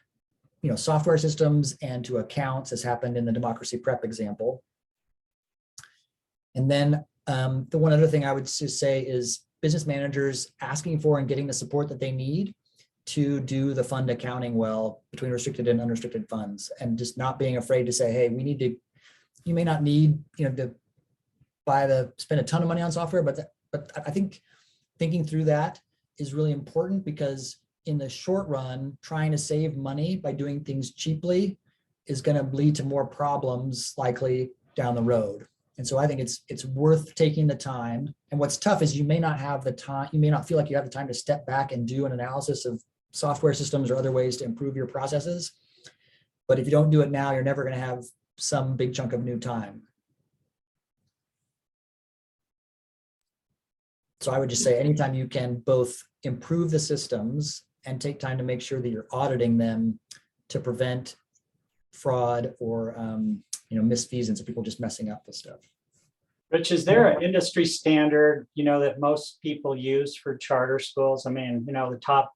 software systems and to accounts, as happened in the democracy prep example. And then the one other thing I would just say is business managers asking for and getting the support that they need to do the fund accounting well between restricted and unrestricted funds, and just not being afraid to say, hey, we need to, you may not need to spend a ton of money on software, but I think thinking through that is really important, because in the short run, trying to save money by doing things cheaply is going to lead to more problems likely down the road. And so I think it's worth taking the time. And what's tough is you may not have the time, you may not feel like you have the time to step back and do an analysis of software systems or other ways to improve your processes. But if you don't do it now, you're never going to have some big chunk of new time. So I would just say anytime you can both improve the systems and take time to make sure that you're auditing them to prevent fraud or misfeasance of people just messing up with stuff. Rich, is there an industry standard, that most people use for charter schools? I mean, the top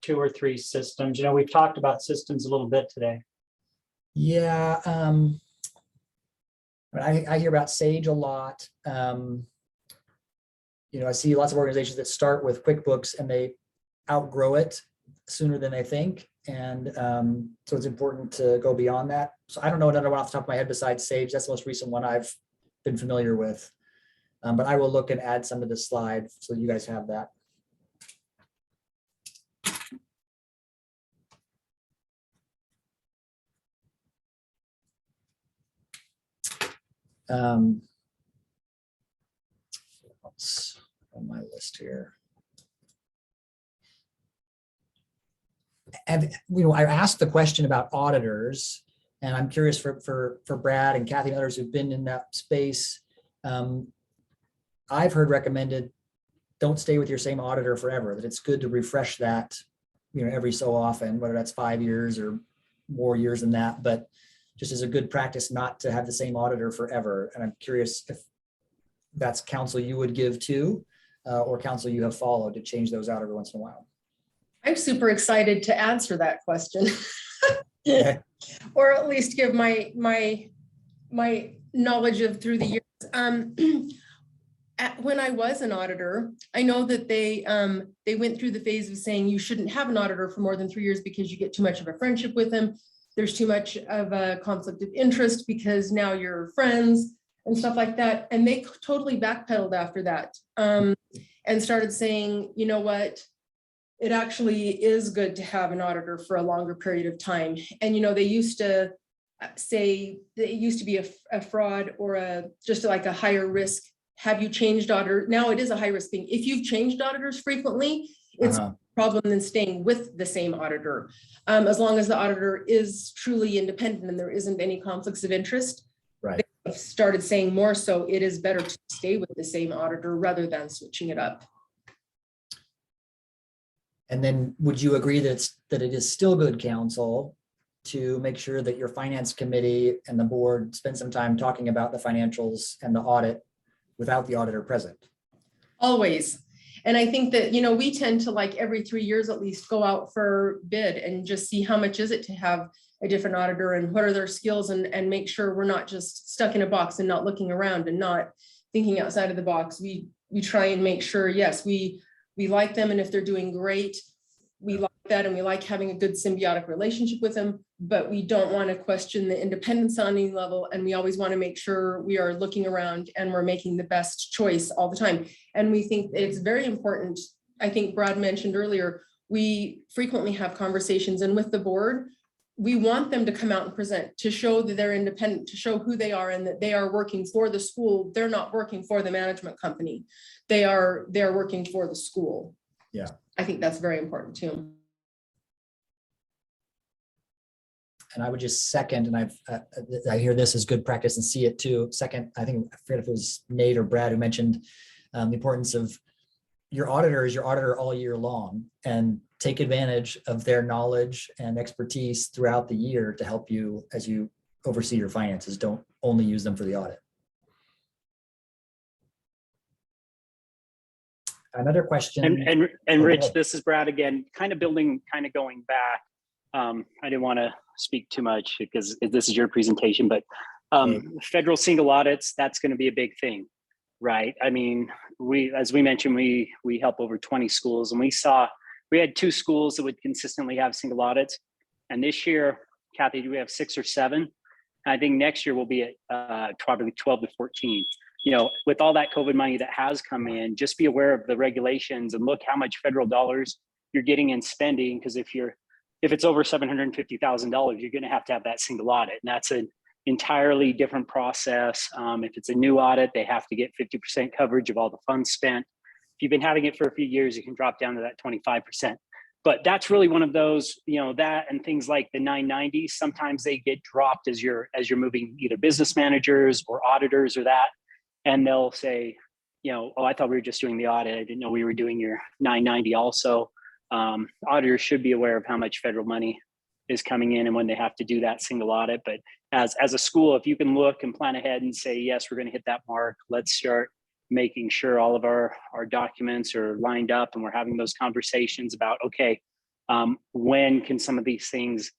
2 or 3 systems. We've talked about systems a little bit today. Yeah, I hear about Sage a lot. I see lots of organizations that start with QuickBooks and they outgrow it sooner than they think. And so it's important to go beyond that. So I don't know another one off the top of my head besides Sage. That's the most recent one I've been familiar with. But I will look and add some to the slide so you guys have that. What's on my list here? And I asked the question about auditors, and I'm curious for Brad and Kathy and others who've been in that space. I've heard recommended don't stay with your same auditor forever, that it's good to refresh that, every so often, whether that's 5 years or more years than that, but just as a good practice not to have the same auditor forever. And I'm curious if that's counsel you would give to, or counsel you have followed to change those out every once in a while. I'm super excited to answer that question. Okay. Or at least give my knowledge of through the years. When I was an auditor, I know that they went through the phase of saying you shouldn't have an auditor for more than 3 years because you get too much of a friendship with them. There's too much of a conflict of interest because now you're friends and stuff like that. And they totally backpedaled after that, and started saying, you know what, it actually is good to have an auditor for a longer period of time. And, they used to say that it used to be a fraud or just like a higher risk. Have you changed auditor? Now it is a high risk thing. If you've changed auditors frequently, it's a problem than staying with the same auditor. As long as the auditor is truly independent and there isn't any conflicts of interest. Right. They've started saying more so it is better to stay with the same auditor rather than switching it up. And then would you agree that it is still good counsel to make sure that your finance committee and the board spend some time talking about the financials and the audit without the auditor present? Always. And I think that, we tend to like every 3 years at least go out for bid and just see how much is it to have a different auditor and what are their skills, and make sure we're not just stuck in a box and not looking around and not thinking outside of the box. We try and make sure, yes, we like them. And if they're doing great, we like that. And we like having a good symbiotic relationship with them, but we don't want to question the independence on any level. And we always want to make sure we are looking around and we're making the best choice all the time. And we think it's very important. I think Brad mentioned earlier, we frequently have conversations, and with the board, we want them to come out and present, to show that they're independent, to show who they are and that they are working for the school. They're not working for the management company. They're working for the school. Yeah. I think that's very important too. And I would just second, and I hear this as good practice and see it too. Second, I forget if it was Nate or Brad who mentioned the importance of your auditor is your auditor all year long, and take advantage of their knowledge and expertise throughout the year to help you as you oversee your finances. Don't only use them for the audit. Another question. And Rich, this is Brad again, kind of going back. I didn't want to speak too much because this is your presentation, but federal single audits, that's going to be a big thing, right? I mean, as we mentioned, we help over 20 schools, and we had 2 schools that would consistently have single audits. And this year, Kathy, do we have 6 or 7? And I think next year we'll be at probably 12 to 14. With all that COVID money that has come in, just be aware of the regulations and look how much federal dollars you're getting in spending. Because if it's over $750,000, you're going to have that single audit. And that's an entirely different process. If it's a new audit, they have to get 50% coverage of all the funds spent. If you've been having it for a few years, you can drop down to that 25%. But that's really one of those, that and things like the 990s, sometimes they get dropped as you're moving either business managers or auditors or that. And they'll say, oh, I thought we were just doing the audit. I didn't know we were doing your 990 also. Auditors should be aware of how much federal money is coming in and when they have to do that single audit. But as a school, if you can look and plan ahead and say, yes, we're going to hit that mark, let's start making sure all of our documents are lined up and we're having those conversations about, okay, when can some of these things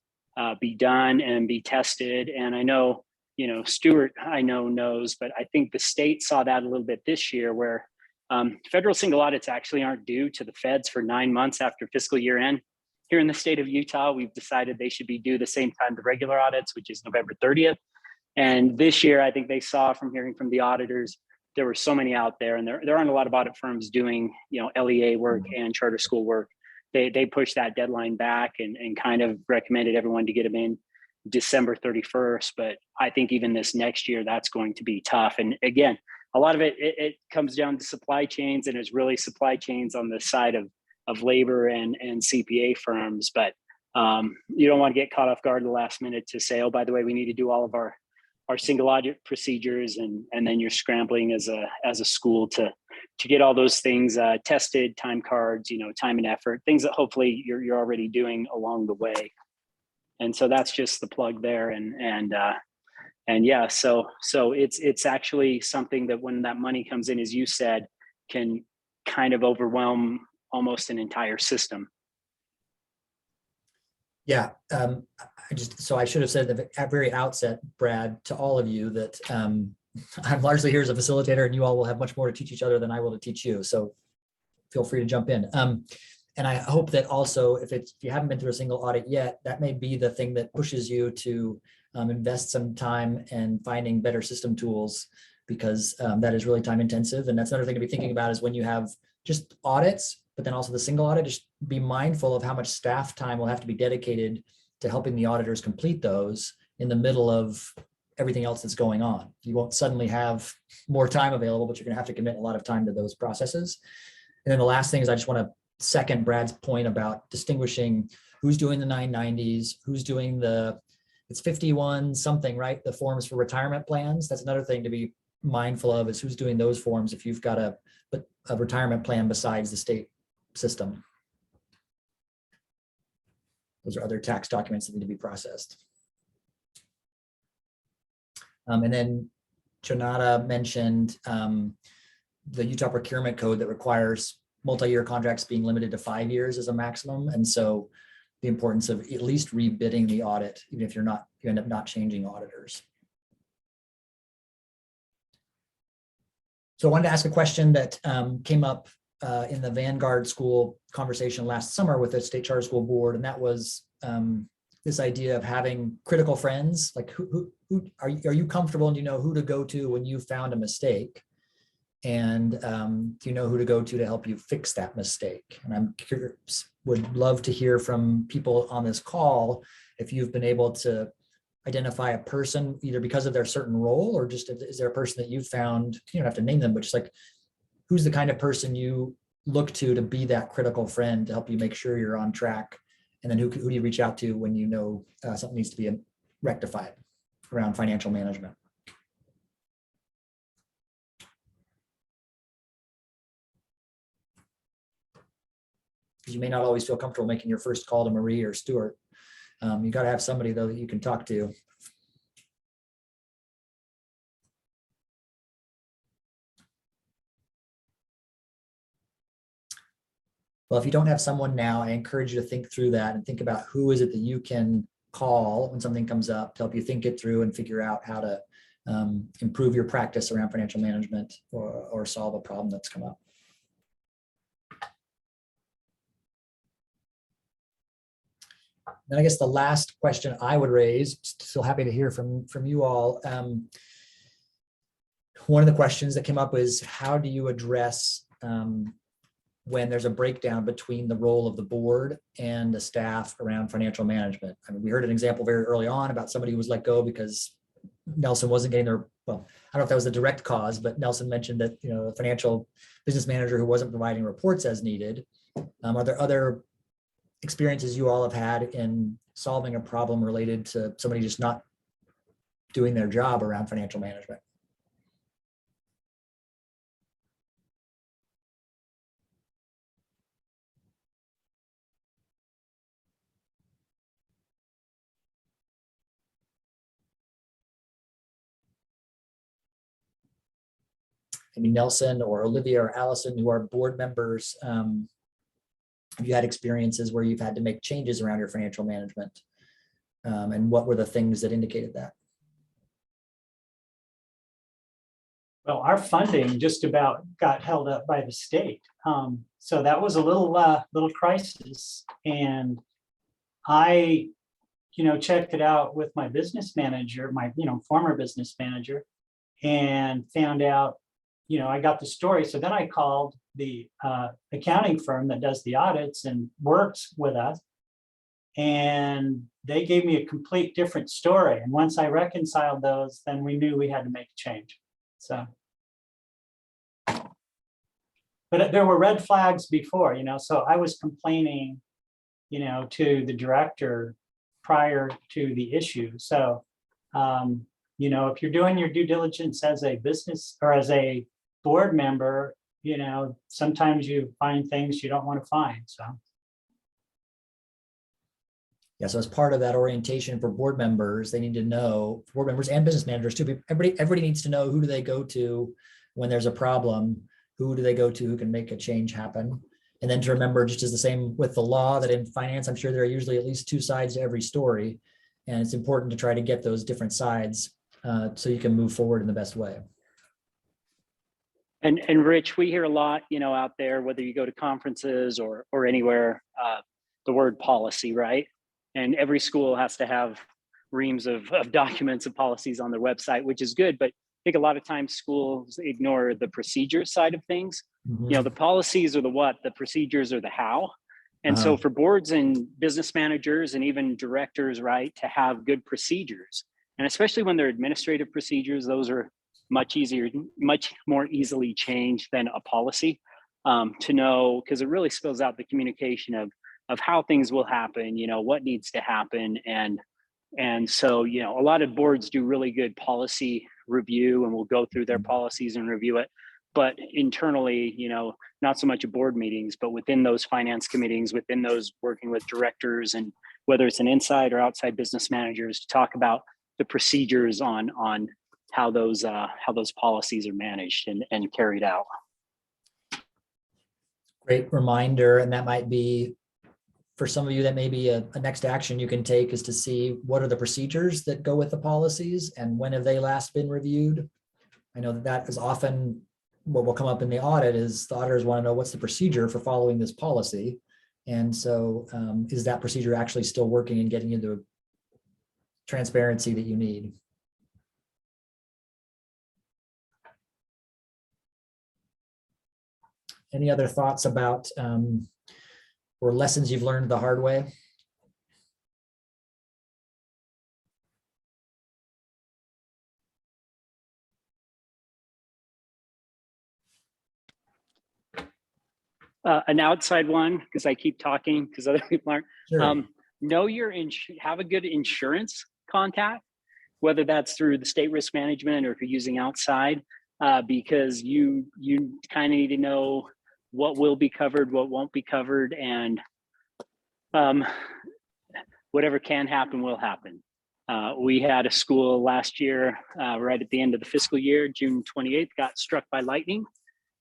be done and be tested? And I know, Stuart, knows, but I think the state saw that a little bit this year where federal single audits actually aren't due to the feds for 9 months after fiscal year end. Here in the state of Utah, we've decided they should be due the same time the regular audits, which is November 30th. And this year, I think they saw from hearing from the auditors, there were so many out there, and there aren't a lot of audit firms doing, LEA work and charter school work. They pushed that deadline back and kind of recommended everyone to get them in December 31st. But I think even this next year, that's going to be tough. And again, a lot of it comes down to supply chains, and it's really supply chains on the side of labor and CPA firms. But you don't want to get caught off guard at the last minute to say, oh, by the way, we need to do all of our single audit procedures, and then you're scrambling as a school to get all those things tested, time cards, time and effort, things that hopefully you're already doing along the way. And so that's just the plug there. And yeah, so it's actually something that when that money comes in, as you said, can kind of overwhelm almost an entire system. Yeah, I should have said at the very outset, Brad, to all of you that I'm largely here as a facilitator, and you all will have much more to teach each other than I will to teach you. So feel free to jump in. And I hope that also, if you haven't been through a single audit yet, that may be the thing that pushes you to invest some time and finding better system tools, because that is really time intensive. And that's another thing to be thinking about, is when you have just audits, but then also the single audit, just be mindful of how much staff time will have to be dedicated to helping the auditors complete those in the middle of everything else that's going on. You won't suddenly have more time available, but you're going to have to commit a lot of time to those processes. And then the last thing is, I just want to second Brad's point about distinguishing who's doing the 990s, who's doing it's 51 something, right? The forms for retirement plans. That's another thing to be mindful of, is who's doing those forms if you've got a retirement plan besides the state system. Those are other tax documents that need to be processed. And then Jonata mentioned the Utah procurement code that requires multi-year contracts being limited to 5 years as a maximum. And so the importance of at least rebidding the audit, even if you end up not changing auditors. So I wanted to ask a question that came up in the Vanguard School conversation last summer with the State Charter School Board, and that was this idea of having critical friends. Like, who are you comfortable, and you know who to go to when you found a mistake, and do you know who to go to help you fix that mistake? And I'm curious, would love to hear from people on this call if you've been able to identify a person, either because of their certain role, or just is there a person that you've found, you don't have to name them, but just like, who's the kind of person you look to be that critical friend to help you make sure you're on track? And then who do you reach out to when you know something needs to be rectified around financial management? Because you may not always feel comfortable making your first call to Marie or Stuart. You got to have somebody, though, that you can talk to. Well, if you don't have someone now, I encourage you to think through that and think about who is it that you can call when something comes up to help you think it through and figure out how to improve your practice around financial management or solve a problem that's come up. Then I guess the last question I would raise, still happy to hear from you all. One of the questions that came up is, how do you address when there's a breakdown between the role of the board and the staff around financial management? I mean, we heard an example very early on about somebody who was let go because Nelson wasn't getting their, well, I don't know if that was the direct cause, but Nelson mentioned that, a financial business manager who wasn't providing reports as needed. Are there other experiences you all have had in solving a problem related to somebody just not doing their job around financial management? Maybe Nelson or Olivia or Allison, who are board members, have you had experiences where you've had to make changes around your financial management? And what were the things that indicated that? Well, our funding just about got held up by the state. So that was a little crisis. And I, checked it out with my business manager, my, former business manager, and found out, I got the story. So then I called the accounting firm that does the audits and works with us. And they gave me a complete different story. And once I reconciled those, then we knew we had to make a change. So, but there were red flags before, so I was complaining, to the director prior to the issue. So you know, if you're doing your due diligence as a business or as a board member, you know, sometimes you find things you don't want to find, so. Yeah, so as part of that orientation for board members, they need to know, board members and business managers too, everybody needs to know who do they go to when there's a problem, who do they go to who can make a change happen. And then to remember, just as the same with the law, that in finance, I'm sure there are usually at least two sides to every story. And it's important to try to get those different sides so you can move forward in the best way. And Rich, we hear a lot, you know, out there, whether you go to conferences or anywhere, the word policy, right? And every school has to have reams of documents and policies on their website, which is good. But I think a lot of times schools ignore the procedure side of things. You know, the policies are the what, the procedures are the how. And so for boards and business managers and even directors, right, to have good procedures, and especially when they're administrative procedures, those are much more easily changed than a policy, to know, because it really spells out the communication of how things will happen, you know, what needs to happen. And so, you know, a lot of boards do really good policy review and will go through their policies and review it. But internally, you know, not so much at board meetings, but within those finance committees, within those working with directors, and whether it's an inside or outside business managers, to talk about the procedures on how those policies are managed and carried out. Great reminder, and that might be, for some of you, that may be a next action you can take, is to see what are the procedures that go with the policies and when have they last been reviewed. I know that is often what will come up in the audit, is the auditors want to know what's the procedure for following this policy. And so is that procedure actually still working and getting you the transparency that you need? Any other thoughts about or lessons you've learned the hard way? An outside one, because I keep talking because other people aren't. Sure. Know your have a good insurance contact, whether that's through the state risk management or if you're using outside, because you kind of need to know what will be covered, what won't be covered, and whatever can happen will happen. We had a school last year, right at the end of the fiscal year, June 28th, got struck by lightning,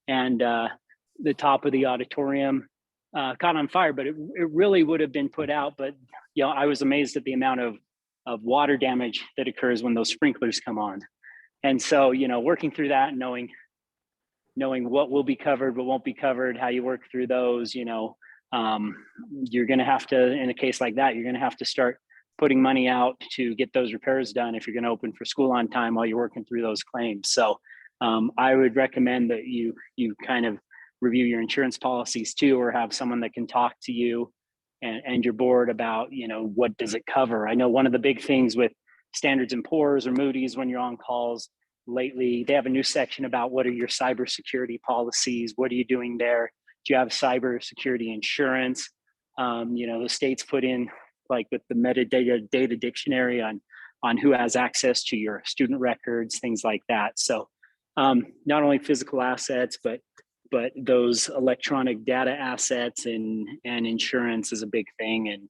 and the top of the auditorium caught on fire, but it really would have been put out. But, you know, I was amazed at the amount of water damage that occurs when those sprinklers come on. And so, you know, working through that and knowing what will be covered, what won't be covered, how you work through those, you know, you're going to have to, in a case like that, you're going to have to start putting money out to get those repairs done if you're going to open for school on time while you're working through those claims. So I would recommend that you kind of review your insurance policies too, or have someone that can talk to you and your board about, you know, what does it cover? I know one of the big things with Standards & Poor's or Moody's when you're on calls lately, they have a new section about what are your cybersecurity policies? What are you doing there? Do you have cybersecurity insurance? You know, the state's put in, like with the metadata data dictionary on who has access to your student records, things like that. So not only physical assets, but those electronic data assets and insurance is a big thing. And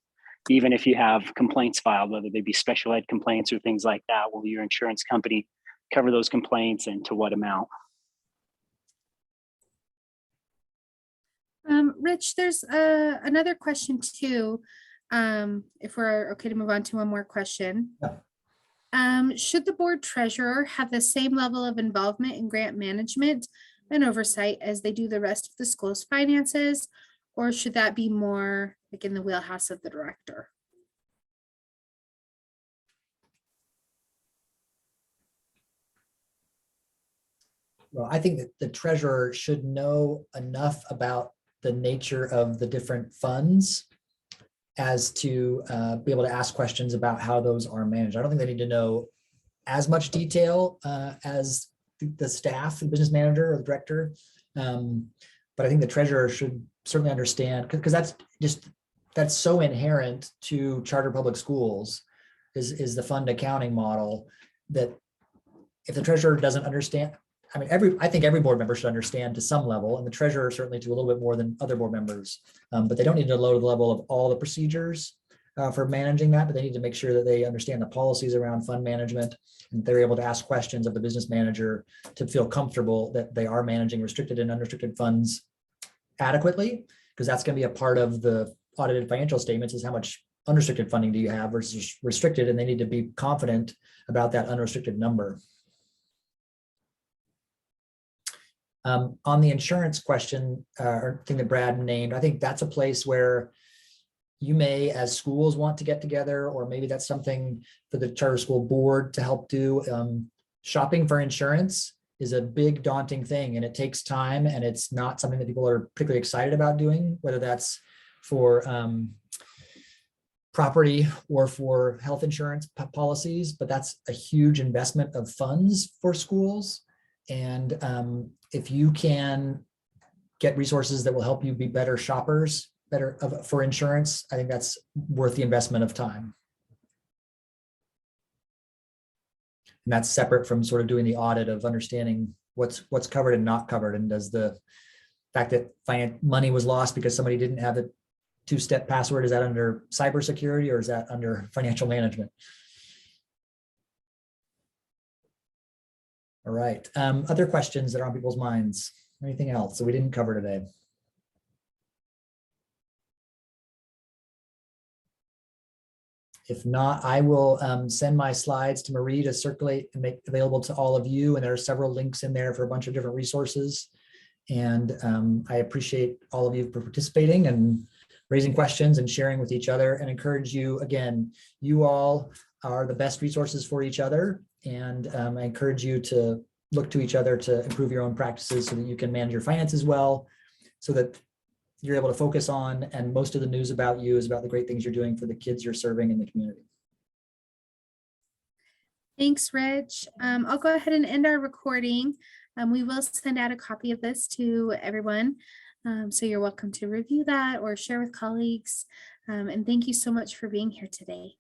even if you have complaints filed, whether they be special ed complaints or things like that, will your insurance company cover those complaints and to what amount? Rich, there's another question too. If we're okay to move on to one more question. Yeah. Should the board treasurer have the same level of involvement in grant management and oversight as they do the rest of the school's finances, or should that be more like in the wheelhouse of the director? Well, I think that the treasurer should know enough about the nature of the different funds as to be able to ask questions about how those are managed. I don't think they need to know as much detail as the staff, the business manager or the director. But I think the treasurer should certainly understand, because that's so inherent to charter public schools is the fund accounting model, that if the treasurer doesn't understand, I mean, I think every board member should understand to some level, and the treasurer certainly to a little bit more than other board members. But they don't need to know the level of all the procedures for managing that, but they need to make sure that they understand the policies around fund management, and they're able to ask questions of the business manager to feel comfortable that they are managing restricted and unrestricted funds adequately, because that's going to be a part of the audited financial statements, is how much unrestricted funding do you have versus restricted, and they need to be confident about that unrestricted number. On the insurance question or thing that Brad named, I think that's a place where you may, as schools, want to get together, or maybe that's something for the charter school board to help do. Shopping for insurance is a big daunting thing, and it takes time, and it's not something that people are particularly excited about doing, whether that's for property or for health insurance policies, but that's a huge investment of funds for schools. And if you can get resources that will help you be better shoppers, for insurance, I think that's worth the investment of time. And that's separate from sort of doing the audit of understanding what's covered and not covered. And does the fact that money was lost because somebody didn't have a two-step password, is that under cybersecurity or is that under financial management? All right. Other questions that are on people's minds? Anything else that we didn't cover today? If not, I will send my slides to Marie to circulate and make available to all of you. And there are several links in there for a bunch of different resources. And I appreciate all of you for participating and raising questions and sharing with each other, and encourage you, again, you all are the best resources for each other. And I encourage you to look to each other to improve your own practices so that you can manage your finances well, so that you're able to focus on, and most of the news about you is about the great things you're doing for the kids you're serving in the community. Thanks, Rich. I'll go ahead and end our recording. We will send out a copy of this to everyone. So you're welcome to review that or share with colleagues. And thank you so much for being here today.